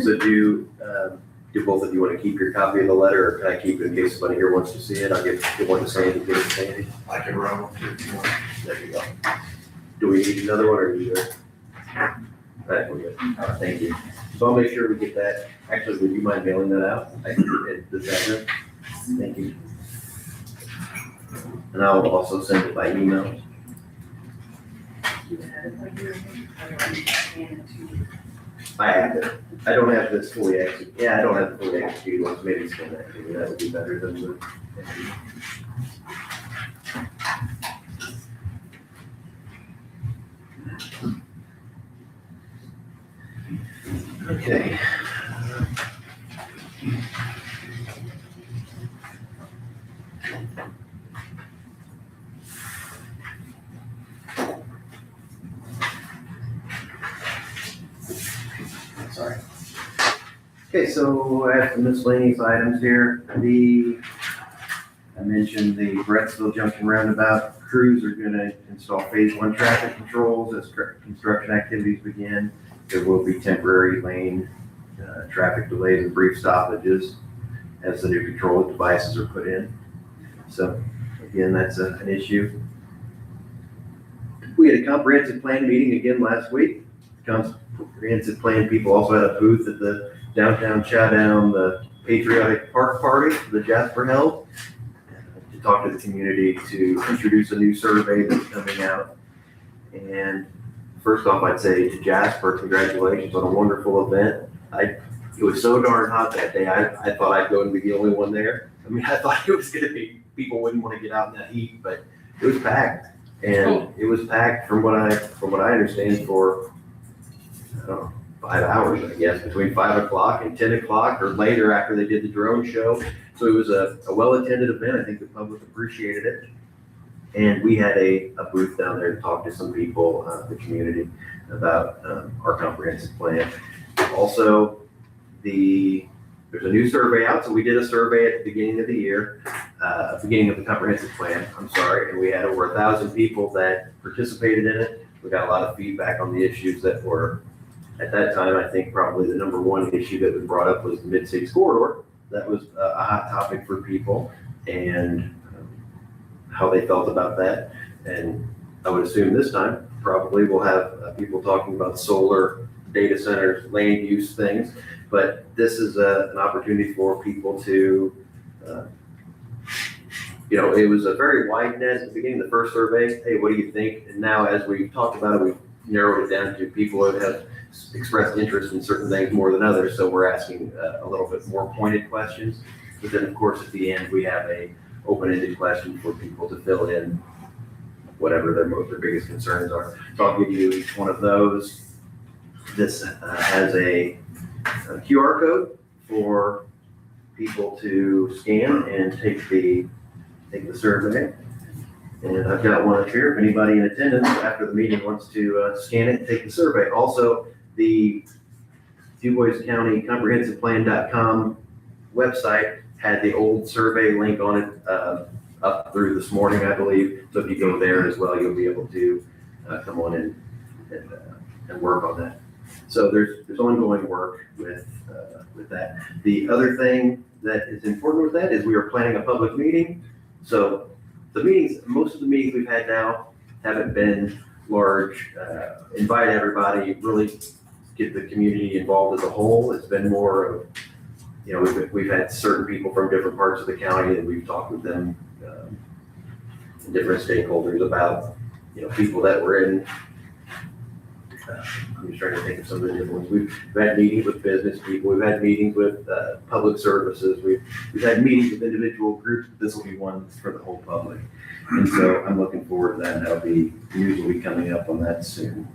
So do both of you want to keep your copy of the letter, or can I keep it in case somebody here wants to see it? I'll give one to Sandy, give it to Sandy. I can run one too if you want. There you go. Do we need another one, or are you good? All right, we're good. All right, thank you. So I'll make sure we get that. Actually, would you mind mailing that out? I can get it this afternoon. Thank you. And I'll also send it by email. You have it right here? Or do I need to scan it to you? I have it. I don't have this fully executed. Yeah, I don't have the fully executed one, so maybe send that to me. That would be better than the. Okay. Sorry. Okay, so I have some miscellaneous items here. I mentioned the Brettsville Junction roundabout crews are gonna install phase 1 traffic controls as construction activities begin. There will be temporary lane traffic delays and brief stoppages as the new control devices are put in. So again, that's an issue. We had a comprehensive plan meeting again last week. Comprehensive plan people also had a booth at the downtown Chowdown, the Patriotic Park Party that Jasper held to talk to the community, to introduce a new survey that's coming out. And first off, I'd say to Jasper, congratulations on a wonderful event. It was so darn hot that day, I thought I'd go and be the only one there. I mean, I thought it was gonna be, people wouldn't wanna get out in that heat, but it was packed. And it was packed from what I understand for, I don't know, 5 hours, I guess, between 5 o'clock and 10 o'clock or later after they did the drone show. So it was a well-attended event. I think the public appreciated it. And we had a booth down there to talk to some people, the community, about our comprehensive plan. Also, there's a new survey out. So we did a survey at the beginning of the year, beginning of the comprehensive plan, I'm sorry, and we had over 1,000 people that participated in it. We got a lot of feedback on the issues that were, at that time, I think probably the number one issue that was brought up was the Mid-States Corridor. That was a hot topic for people and how they felt about that. And I would assume this time, probably we'll have people talking about solar, data centers, land use things. But this is an opportunity for people to, it was a very wide net at the beginning of the first survey. Hey, what do you think? And now as we've talked about it, we've narrowed it down to people who have expressed interest in certain things more than others. So we're asking a little bit more pointed questions. But then of course, at the end, we have a open-ended question for people to fill in whatever their biggest concerns are. So I'll give you each one of those. This has a QR code for people to scan and take the survey. And I've got one up here. If anybody in attendance after the meeting wants to scan it and take the survey. Also, the DuBois County ComprehensivePlan.com website had the old survey link on it up through this morning, I believe. So if you go there as well, you'll be able to come on in and work on that. So there's ongoing work with that. The other thing that is important with that is we are planning a public meeting. So the meetings, most of the meetings we've had now haven't been large, invite everybody, really get the community involved as a whole. It's been more of, we've had certain people from different parts of the county and we've talked with them, different stakeholders about, people that were in, I'm just trying to think of some of the different ones. We've had meetings with business people. We've had meetings with public services. We've had meetings with individual groups. This will be one for the whole public. And so I'm looking forward to that. And that'll be, news will be coming up on that soon.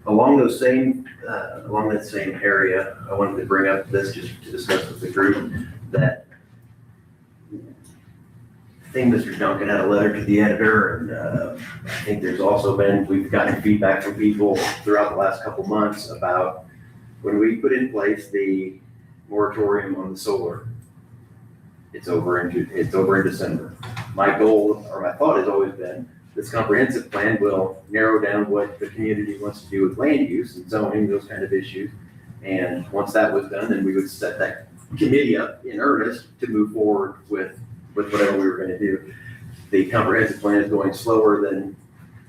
Along that same area, I wanted to bring up this just to discuss with the group that I think Mr. Duncan had a letter to the editor, and I think there's also we've gotten feedback from people throughout the last couple months about when we put in place the moratorium on the solar. It's over in December. My goal, or my thought has always been, this comprehensive plan will narrow down what the community wants to do with land use and zoning, those kind of issues. And once that was done, then we would set that committee up in earnest to move forward with whatever we were going to do. The comprehensive plan is going slower than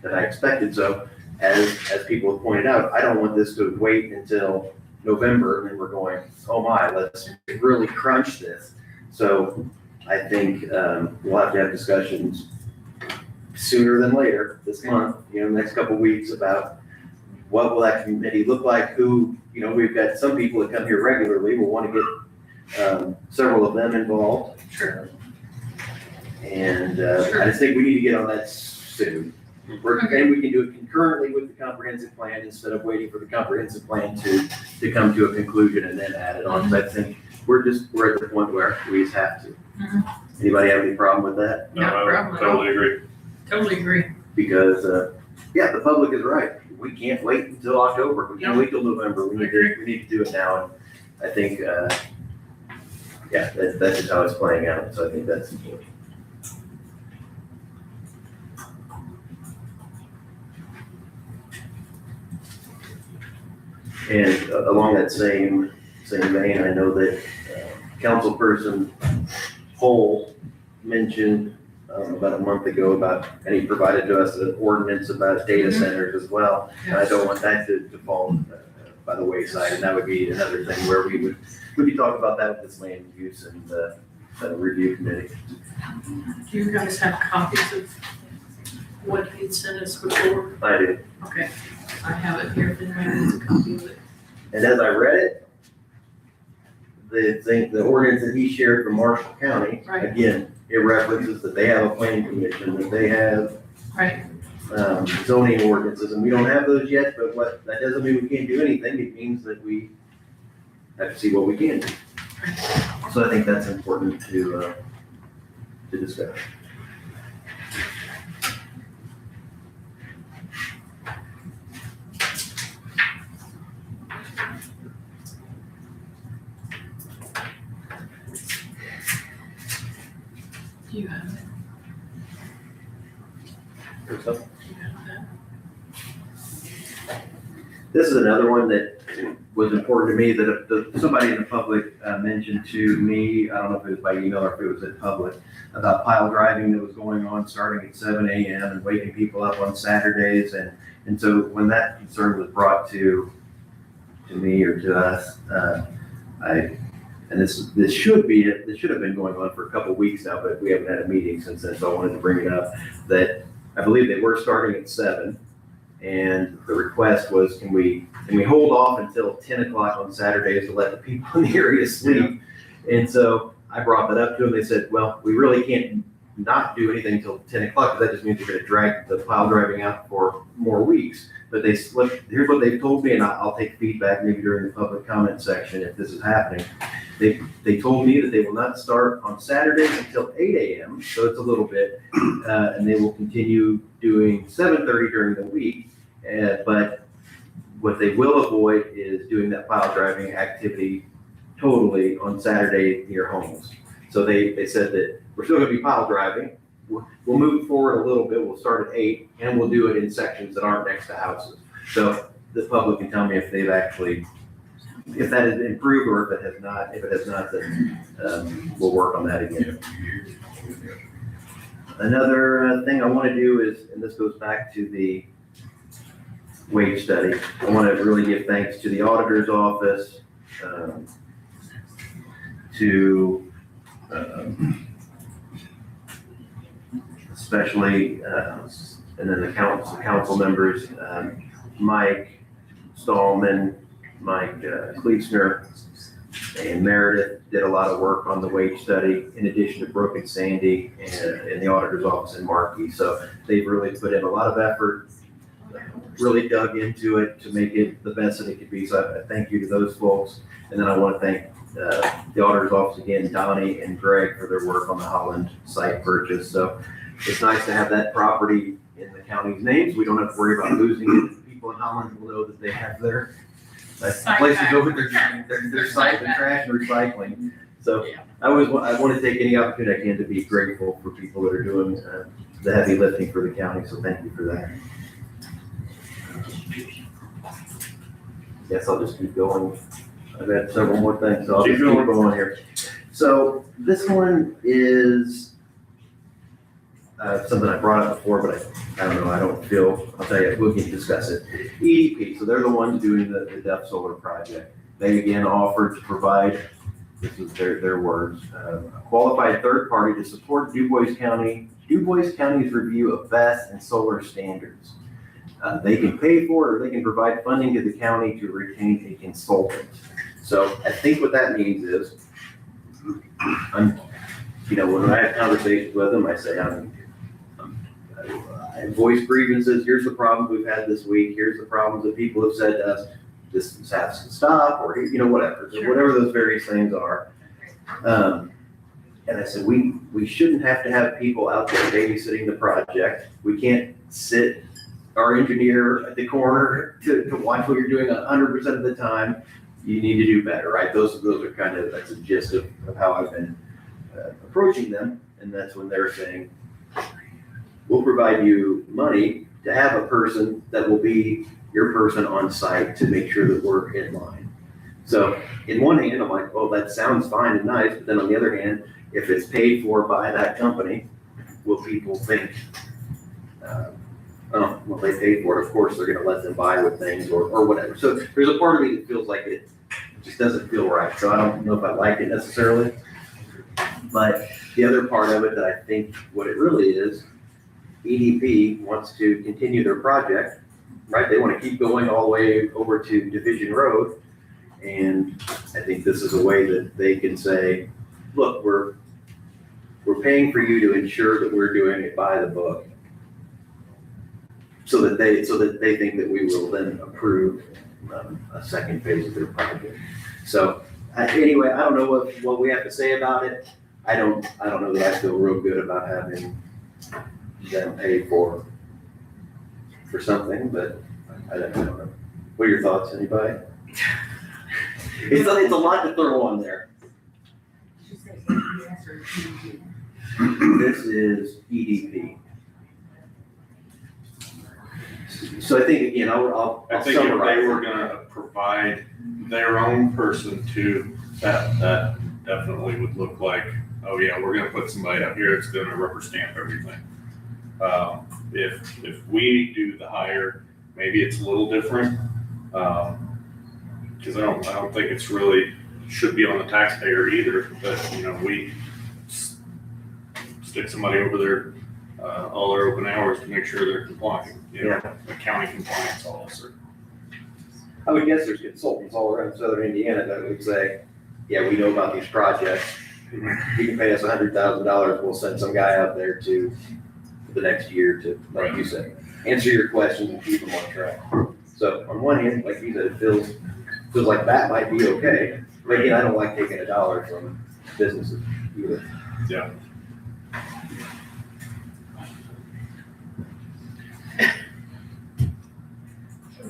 I expected. So as people have pointed out, I don't want this to wait until November and then we're going, oh my, let's really crunch this. So I think we'll have to have discussions sooner than later this month, next couple of weeks about what will that committee look like, we've got some people that come here regularly. We'll want to get several of them involved. Sure. And I just think we need to get on that soon. And we can do it concurrently with the comprehensive plan instead of waiting for the comprehensive plan to come to a conclusion and then add it on. So I think we're at the point where we just have to. Anybody have any problem with that? No, No problem I at all. totally agree. Totally agree. Because, the public is right. We can't wait until October. We can't wait till November. We need to do it now. And I think yeah, that's just how it's playing out, so I think that's important. And along that same vein, I know that councilperson Cole mentioned about a month ago and he provided to us an ordinance about data centers as well. And I don't want that to fall by the wayside, and that would be another thing where we would talk about that with this land use and review committee. Do you guys have copies of what he sent us before? I do. Okay, I have it here, if anybody needs a copy of it. And as I read it, the ordinance that he shared from Marshall County, Right. again, it references that they have a planning commission, that they have Right, zoning ordinances, and we don't have those yet, but that doesn't mean we can't do anything. It means that we have to see what we can do. So I think that's important to discuss. do you have it? Do you have that? This is another one that was important to me that somebody in the public mentioned to me, I don't know if it was by email or if it was in public, about pile driving that was going on starting at 7 a.m. and waking people up on Saturdays. And so when that concern was brought to me or to us, this should have been going on for a couple of weeks now, but we haven't had a meeting since then, so I wanted to bring it up, that I believe they were starting at 7. And the request was, can we hold off until 10 o'clock on Saturdays to let the people in the area sleep? And so I brought that up to them. They said, well, we really can't not do anything until 10 o'clock, because that just means we're going to drag the pile driving out for more weeks. But here's what they've told me, and I'll take feedback maybe during the public comment section if this is happening. They told me that they will not start on Saturdays until 8 a.m., so it's a little bit, and they will continue doing 7:30 during the week. But what they will avoid is doing that pile driving activity totally on Saturday near homes. So they said that we're still going to be pile driving. We'll move forward a little bit. We'll start at 8, and we'll do it in sections that aren't next to houses. So the public can tell me if if that has improved or if it has not. If it has not, then we'll work on that again. Another thing I want to do is, and this goes back to the wage study, I want to really give thanks to the auditor's office, especially, and then the council members, Mike Stallman, Mike Kleesner, and Meredith did a lot of work on the wage study, in addition to Brooke and Sandy and the auditor's office in Markey. So they've really put in a lot of effort, really dug into it to make it the best that it could be. So I thank you to those folks. And then I want to thank the auditor's office again, Donnie and Greg, for their work on the Holland site purchase. So it's nice to have that property in the county's names. We don't have to worry about losing it. People in Holland will know that they have their places over their site and trash and recycling. So I want to take any opportunity I can to be grateful for people that are doing the heavy lifting for the county. So thank you for that. Guess I'll just keep going. I've got several more things, so I'll just keep going here. So this one is something I brought up before, but I don't know, I'll tell you, we can discuss it. EDP, so they're the ones doing the Duff Solar project. They again offered to provide, this is their words, a qualified third party to support Du Bois County's review of BESS and solar standards. They can pay for it, or they can provide funding to the county to retain a consultant. So I think what that means is, when I have conversations with them, I say, I voice grievances. Here's the problems we've had this week. Here's the problems that people have said to us. This has to stop, or whatever. So whatever those various things are. And I said, we shouldn't have to have people out there babysitting the project. We can't sit our engineer at the corner to watch what you're doing 100% of the time. you need to do better, right? Those are kind of, that's the gist of how I've been approaching them. And that's when they're saying, we'll provide you money to have a person that will be your person on site to make sure that we're in line. So in one hand, I'm like, well, that sounds fine and nice, but then on the other hand, if it's paid for by that company, will people think, oh, well, they paid for it, of course, they're gonna let them buy with things or whatever. So there's a part of me that feels like it just doesn't feel right. So I don't know if I like it necessarily. But the other part of it that I think what it really is, EDP wants to continue their project, right? They want to keep going all the way over to Division Road. And I think this is a way that they can say, look, we're paying for you to ensure that we're doing it by the book. So that they think that we will then approve a second phase of their project. So anyway, I don't know what we have to say about it. I don't know that I feel real good about having them pay for something, but I don't know. What are your thoughts, anybody? It's a lot to throw on there. This is EDP. So I think, again, I'll I think if they summarize. were gonna provide their own person to that definitely would look like, oh yeah, we're gonna put somebody up here that's gonna rubber stamp everything. If we do the hire, maybe it's a little different. Cause I don't think it's really, should be on the taxpayer either, but we stick somebody over there, all their open hours to make sure they're complying, a county compliance officer. I would guess there's consultants all around southern Indiana that would say, yeah, we know about these projects. You can pay us $100,000, we'll send some guy out there to the next year to, like you said, answer your questions and keep them on track. So on one hand, like you said, it feels like that might be okay. But again, I don't like taking $1 from businesses either. Yeah.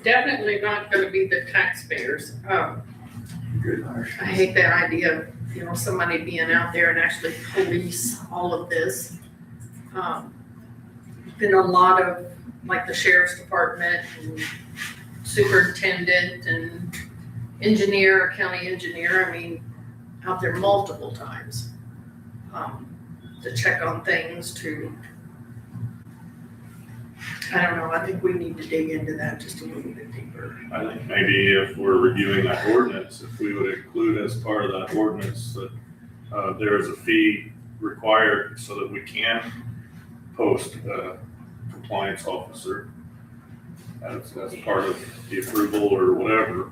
Definitely not gonna be the taxpayers. I hate that idea of, somebody being out there and actually police all of this. Been a lot of, like the sheriff's department and superintendent and engineer, county engineer, out there multiple times. To check on things, I don't know, I think we need to dig into that just a little bit deeper. I think maybe if we're reviewing that ordinance, if we would include as part of that ordinance that there is a fee required so that we can post a compliance officer as part of the approval or whatever.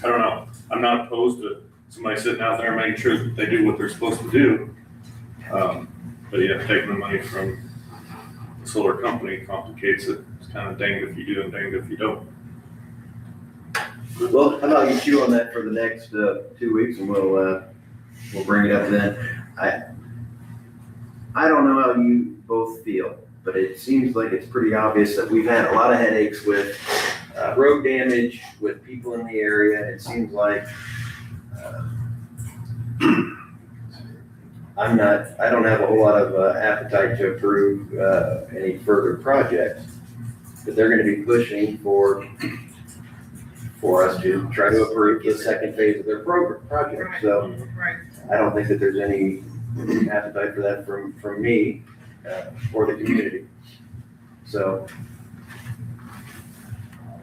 I don't know. I'm not opposed to somebody sitting out there making sure that they do what they're supposed to do. But yeah, taking the money from the solar company complicates it. It's kind of danged if you do and danged if you don't. Well, how about you chew on that for the next 2 weeks and we'll bring it up then. I don't know how you both feel, but it seems like it's pretty obvious that we've had a lot of headaches with road damage, with people in the area. It seems like I don't have a whole lot of appetite to approve any further projects, but they're gonna be pushing for us to try to approve the second phase of their project. So Right. I don't think that there's any appetite for that from me or the community. So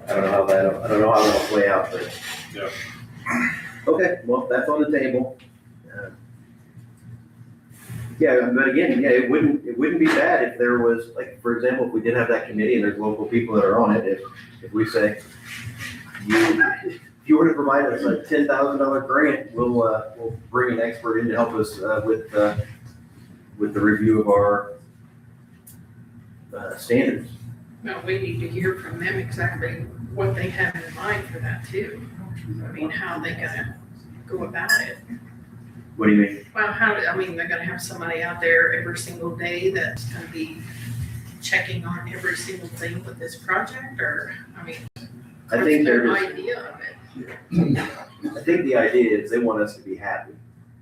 I don't know how that'll play out, but. Yeah. Okay, well, that's on the table. Yeah, but again, yeah, it wouldn't be bad if there was, like, for example, if we did have that committee and there's local people that are on it, if we say, if you were to provide us a $10,000 grant, we'll bring an expert in to help us with the review of our standards. Well, we need to hear from them exactly what they have in mind for that too. How they gonna go about it. What do you mean? Well, they're gonna have somebody out there every single day that's gonna be checking on every single thing with this project, or, I think what's they're their just, idea of it? I think the idea is they want us to be happy.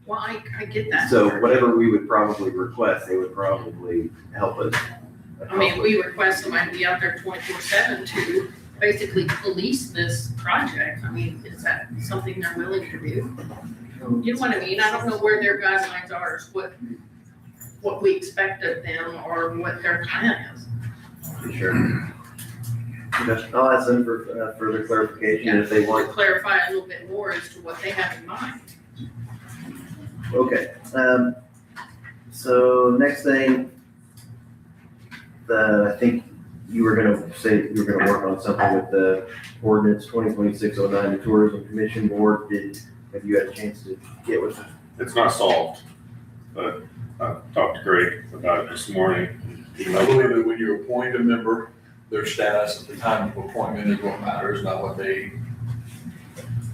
Well, I get that. So whatever we would probably request, they would probably help us. I mean, we request somebody to be out there 24/7 to basically police this project. I mean, is that something they're willing to do? You know what I mean? I don't know where their guidelines are, is what we expect of them or what their plan is. For sure. Okay, I'll ask them for further clarification if they To want. clarify a little bit more as to what they have in mind. Okay, so next thing, I think you were gonna say you were gonna work on something with the ordinance 2026-09, the Tourism Commission Board. Have you had a chance to get with them? It's not solved, but I talked to Greg about it this morning. I believe that when you appoint a member, their status at the time of appointment is what matters, not what they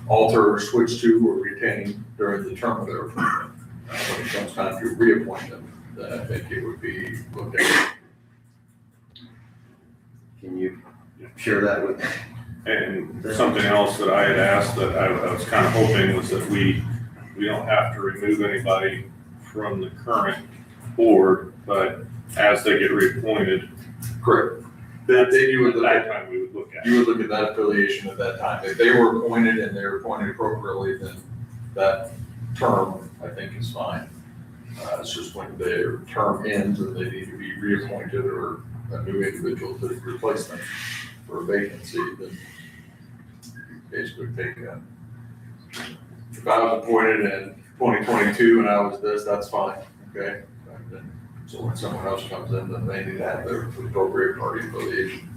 alter or switch to or retain during the term of their appointment. When it comes time to reappoint them, then I think it would be looked at. Can you share that with? And something else that I had asked that I was kind of hoping was that we don't have to remove anybody from the current board, but as they get reappointed, Correct. Then you would at look that at, time we would look at. you would look at that affiliation at that time. If they were appointed and they're appointed appropriately, then that term, I think, is fine. It's just when their term ends and they need to be reappointed or a new individual to replace them for a vacancy, then basically take them. If I was appointed in 2022 and I was this, that's fine, okay? So when someone else comes in, then they need to have their appropriate party affiliation.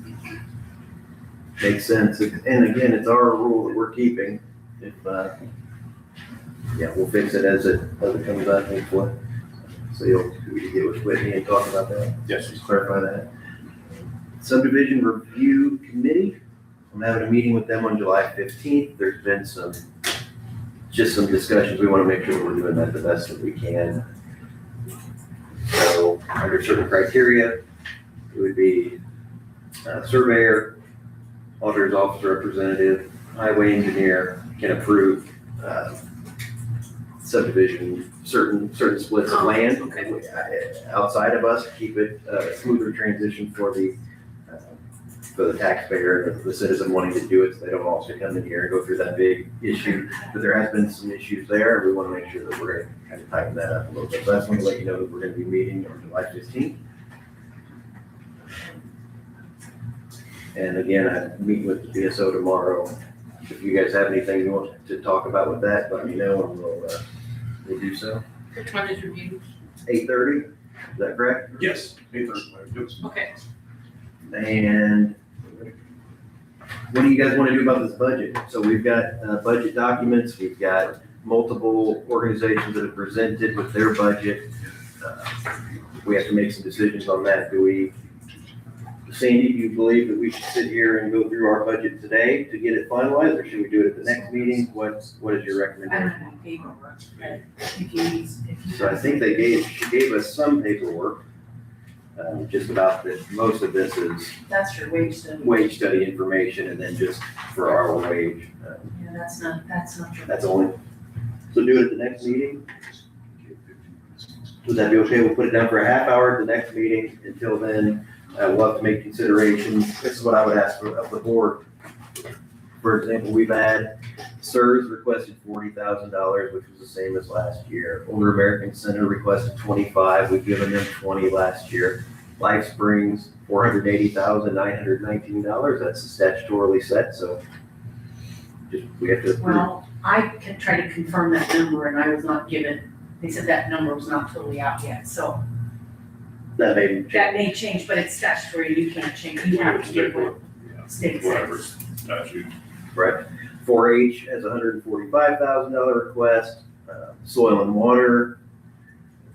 Makes sense. And again, it's our rule that we're keeping. If, yeah, we'll fix it as it comes up, hopefully. So you'll get with Whitney and talk about that. Yes. Just clarify that. Subdivision Review Committee, I'm having a meeting with them on July 15th. There's been some discussions. We want to make sure we're doing that the best that we can. So under certain criteria, it would be surveyor, auditor's office representative, highway engineer can approve subdivision, certain splits of land. Outside of us, keep it a smoother transition for the taxpayer, the citizen wanting to do it, so they don't also come in here and go through that big issue. But there has been some issues there, and we want to make sure that we're going to kind of tighten that up a little bit. So that's when we let you know that we're going to be meeting on July 15th. And again, I meet with the BSO tomorrow. If you guys have anything you want to talk about with that, let me know and we'll do so. Which one is your meeting? 8:30, is that correct? Yes. Okay. And what do you guys want to do about this budget? So we've got budget documents, we've got multiple organizations that have presented with their budget. We have to make some decisions on that. Sandy, do you believe that we should sit here and go through our budget today to get it finalized, or should we do it at the next meeting? What is your I don't recommendation? have any paperwork, but if you need, if you. So I think she gave us some paperwork, just about that, most of this is That's your wage study. wage study information, and then just for our wage. Yeah, that's not your. That's only, so do it at the next meeting? Would that be okay? We'll put it down for a half hour at the next meeting. Until then, we'll have to make considerations. This is what I would ask of the board. For example, we've had CSRS requested $40,000, which was the same as last year. Older American Center requested 25. We've given them 20 last year. Life Springs, $480,919. That's statutorily set, so we have to approve. Well, I can try to confirm that number and I was not given, they said that number was not totally out yet, so That may change. that may change, but it's statutory, you can't change, you have to give what state Whatever says. statute. Right. 4-H has a $145,000 request. Soil and Water,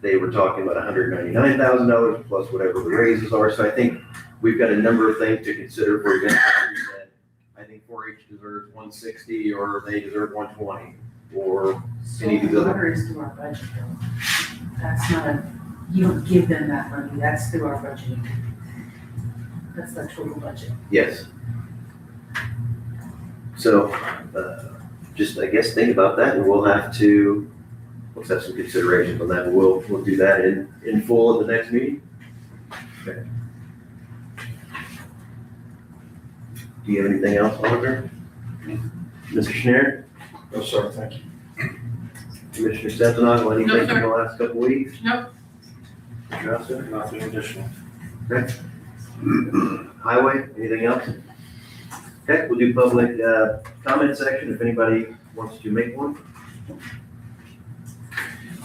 they were talking about $199,000 plus whatever the raises are. So I think we've got a number of things to consider. For example, like you said, I think 4-H deserves 160, or they deserve 120, or any of these other. Water is through our budget though. That's not you don't give them that money, that's through our budget. That's the total budget. Yes. So, just, I guess, think about that, and let's have some considerations on that, and we'll do that in full at the next meeting. Okay. Do you have anything else, Oliver? Mr. Schneider? No, sir, thank you. Commissioner Stefano, anything No, in sir. the last couple weeks? Nope. Mr. Russell? Nothing additional. Highway, anything else? Okay, we'll do public comment section if anybody wants to make one.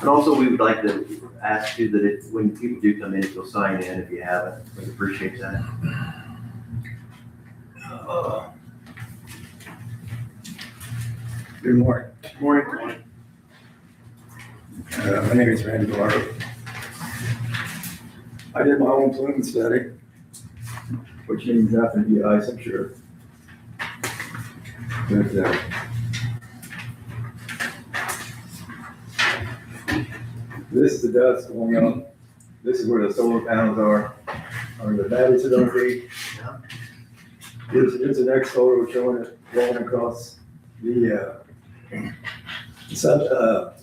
And also, we would like to ask you that when people do come in, if you'll sign in if you haven't, we'd appreciate that. Good morning. Morning. My name is Randy Barber. I did my own plume study, which means nothing to you guys, I'm sure. But, this is the dust going on. This is where the solar panels are, or the batteries are gonna be. Here's the next photo showing it going across the,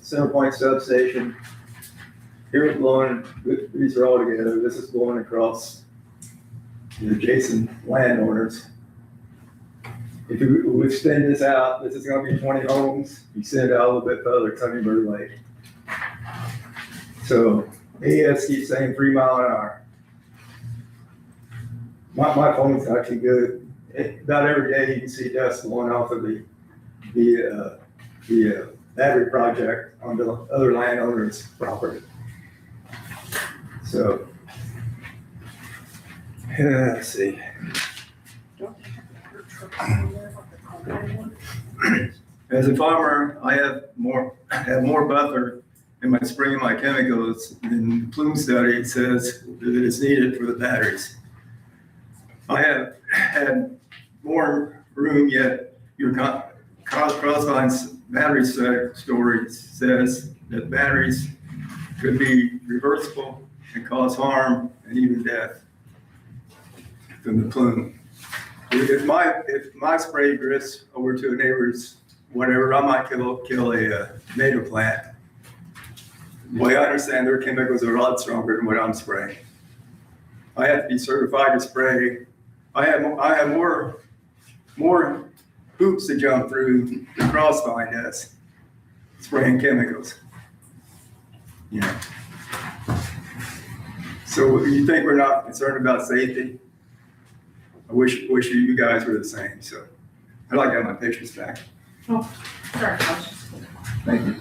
center point substation. Here it's blowing, these are all together, this is blowing across the adjacent landowners. If we extend this out, this is gonna be 20 homes, you send it out a little bit further, it's Honeyberry Lake. So AES keeps saying 3 mile an hour. My phone's actually good. About every day you can see dust going off of the battery project on the other landowners' property. So, let's see. As a farmer, I have more buffer in my spraying my chemicals than the plume study says that is needed for the batteries. I have had more room, yet your Crossline's battery story says that batteries could be reversible and cause harm and even death from the plume. If my spray drifts over to a neighbor's whatever, I might kill a tomato plant. The way I understand, their chemicals are a lot stronger than what I'm spraying. I have to be certified to spray. I have more hoops to jump through than Crossline does, spraying chemicals. Yeah. So you think we're not concerned about safety? I wish you guys were the same. So I'd like to have my pictures back. Sorry, Thank you.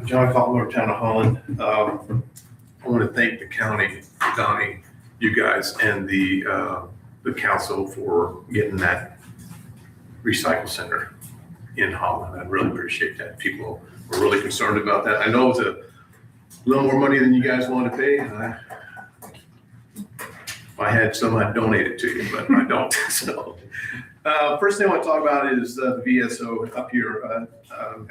John Faulkner, Town of Holland. I want to thank the county, Donnie, you guys, and the council for getting that recycle center in Holland. I really appreciate that. People were really concerned about that. I know it's a little more money than you guys want to pay. If I had some, I'd donate it to you, but I don't. So, first thing I want to talk about is the VSO up here.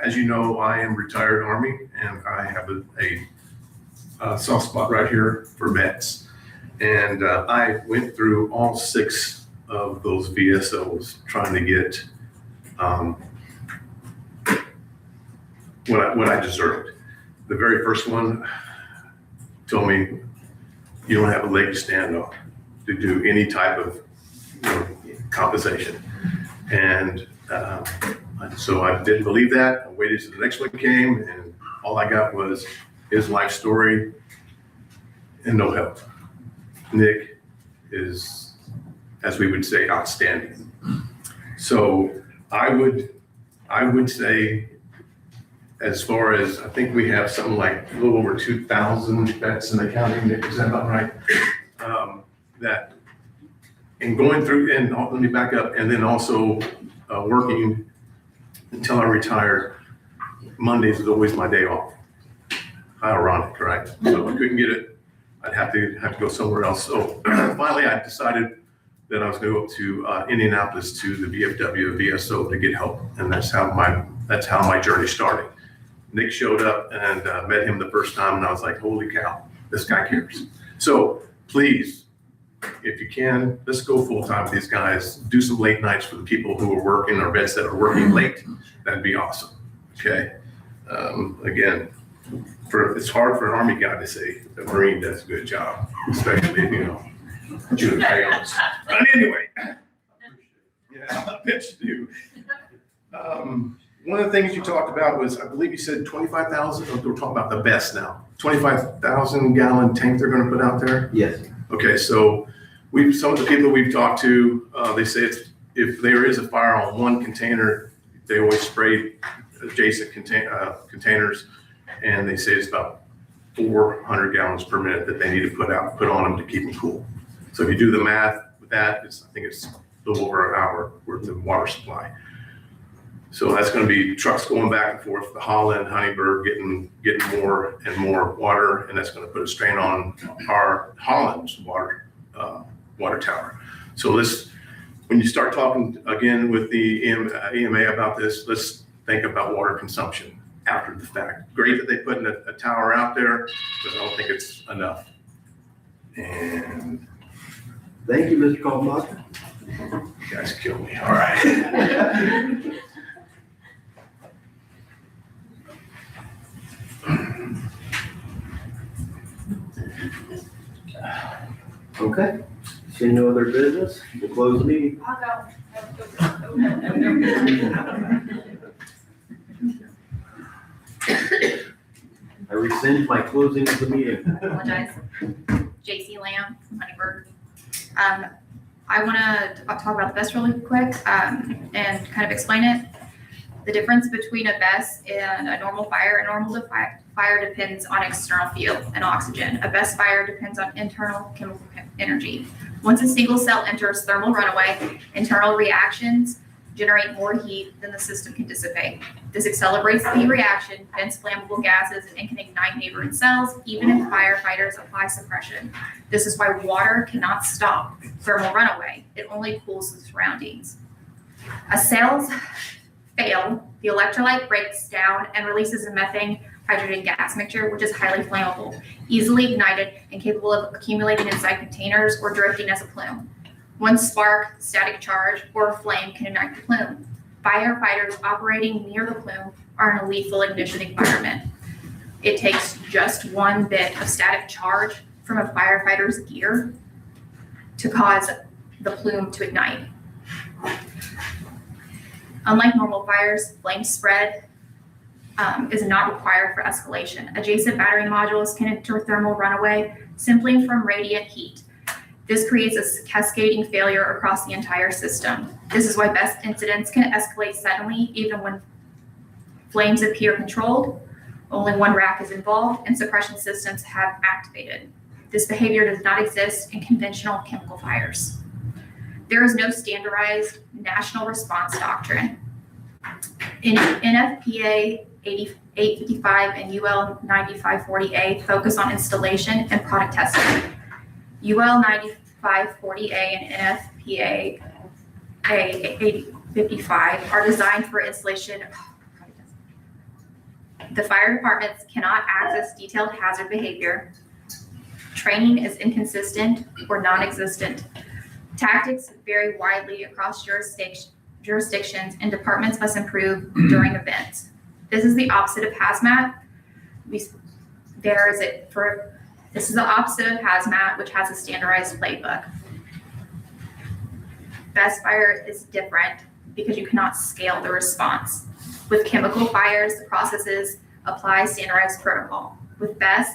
As you know, I am retired Army, and I have a soft spot right here for vets. And I went through all 6 of those VSOs trying to get what I deserved. The very first one told me you don't have a leg to stand on to do any type of compensation. And so I didn't believe that. I waited till the next one came, and all I got was his life story and no help. Nick is, as we would say, outstanding. So I would say, as far as, I think we have something like a little over 2,000 vets in the county, Nick, is that about right? That, and going through, and let me back up, and then also working until I retired. Mondays is always my day off. How ironic, right? So if I couldn't get it, I'd have to go somewhere else. So finally, I decided that I was going to go up to Indianapolis to the VFW VSO to get help, and that's how my journey started. Nick showed up and met him the first time, and I was like, holy cow, this guy cares. So please, if you can, let's go full-time with these guys. Do some late nights for the people who are working, or vets that are working late. That'd be awesome, okay? Again, it's hard for an Army guy to say a Marine does a good job, especially, June payouts. But anyway. Yeah, I bet you do. One of the things you talked about was, I believe you said 25,000, we're talking about the best now, 25,000 gallon tank they're gonna put out there? Yes. Okay, so some of the people we've talked to, they say if there is a fire on one container, they always spray adjacent containers, and they say it's about 400 gallons per minute that they need to put on them to keep them cool. So if you do the math with that, I think it's a little over an hour worth of water supply. So that's going to be trucks going back and forth to Holland, Honeyburg, getting more and more water, and that's going to put a strain on our Holland's water tower. So when you start talking again with the EMA about this, let's think about water consumption after the fact. Great that they put a tower out there, but I don't think it's enough. And Thank you, Mr. Kaltenbach. you guys kill me. All right. Okay, seeing no other business, we'll close the meeting. I rescind my closing of the meeting. Apologize. JC Lamb from Honeyburg. I want to talk about the BESS really quick and kind of explain it. The difference between a BESS and a normal fire. A normal fire depends on external fuel and oxygen. A BESS fire depends on internal chemical energy. Once a single cell enters thermal runaway, internal reactions generate more heat than the system can dissipate. This accelerates the reaction, vents flammable gases, and can ignite neighboring cells, even if firefighters apply suppression. This is why water cannot stop thermal runaway. It only cools the surroundings. As cells fail, the electrolyte breaks down and releases a methane hydrogen gas mixture, which is highly flammable, easily ignited, and capable of accumulating inside containers or drifting as a plume. One spark, static charge, or a flame can ignite the plume. Firefighters operating near the plume are in a lethal ignition environment. It takes just one bit of static charge from a firefighter's gear to cause the plume to ignite. Unlike normal fires, flame spread is not required for escalation. Adjacent battery modules can enter thermal runaway simply from radiant heat. This creates a cascading failure across the entire system. This is why BESS incidents can escalate suddenly, even when flames appear controlled, only one rack is involved, and suppression systems have activated. This behavior does not exist in conventional chemical fires. There is no standardized national response doctrine. In NFPA 855 and UL 9540A focus on installation and product testing. UL 9540A and NFPA 855 are designed for installation. The fire departments cannot access detailed hazard behavior. Training is inconsistent or non-existent. Tactics vary widely across jurisdictions, and departments must improve during events. This is the opposite of hazmat. This is the opposite of hazmat, which has a standardized playbook. BESS fire is different because you cannot scale the response. With chemical fires, the processes apply standardized protocol. With BESS,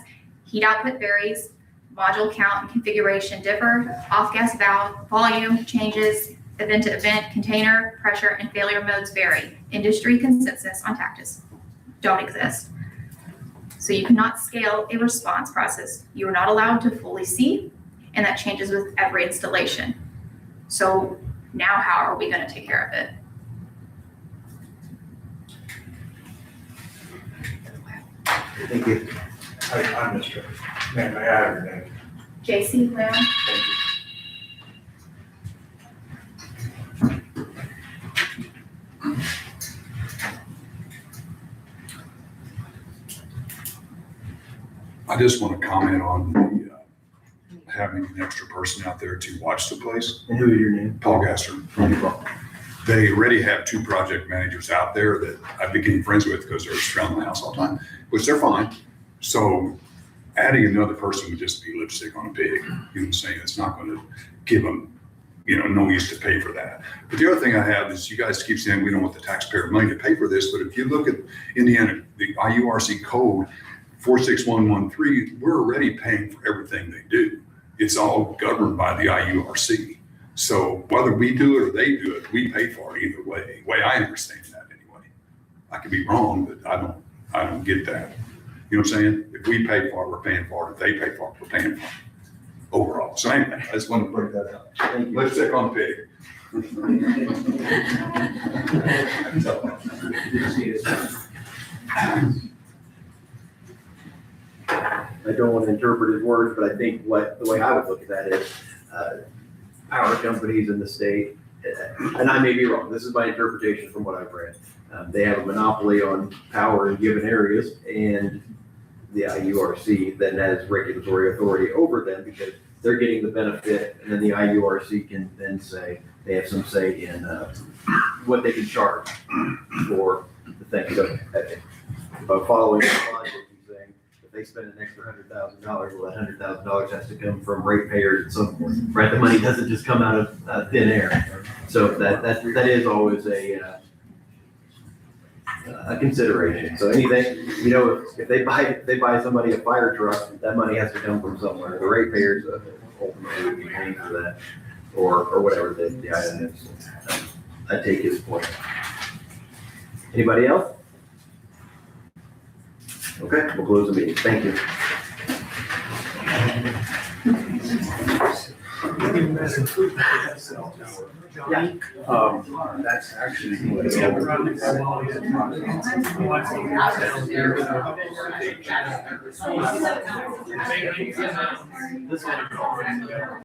heat output varies, module count and configuration differ, off-gas valve volume changes, event-to-event, container, pressure, and failure modes vary. Industry consensus on tactics don't exist. So you cannot scale a response process. You are not allowed to fully see, and that changes with every installation. So now how are we going to take care of it? Thank you. I'm Mr. Ma'am, may I have your name? JC Lamb. Thank you. I just want to comment on the, having an extra person out there to watch the place. And who is your name? Paul Gasser. They already have 2 project managers out there that I became friends with because they're around the house all the time, which they're fine. So adding another person would just be lipstick on a pig. You know what I'm saying? It's not going to give them, no use to pay for that. But the other thing I have is you guys keep saying we don't want the taxpayer money to pay for this, but if you look at Indiana, the IURC code 46113, we're already paying for everything they do. It's all governed by the IURC. So whether we do it or they do it, we pay for it either way. The way I understand that anyway. I could be wrong, but I don't get that. You know what I'm saying? If we pay for it, we're paying for it. If they pay for it, we're paying for it. Overall. So anyway, I just wanted to bring that out. Thank you. Let's check on the pig. I don't want to interpret his words, but I think the way I would look at that is, power companies in the state, and I may be wrong, this is my interpretation from what I've read. They have a monopoly on power in given areas, and the IURC then has regulatory authority over them because they're getting the benefit, and then the IURC can then say, they have some say in what they can charge for the thing. So, following the logic, he's saying, if they spend an extra $100,000, well, that $100,000 has to come from ratepayers at some point, right? The money doesn't just come out of thin air. So that is always a consideration. So anything, if they buy somebody a fire truck, that money has to come from somewhere. The ratepayers ultimately would be paying for that, or whatever the item is. I take his point. Anybody else? Okay, we'll close the meeting. Thank you. Yeah. That's actually. This one.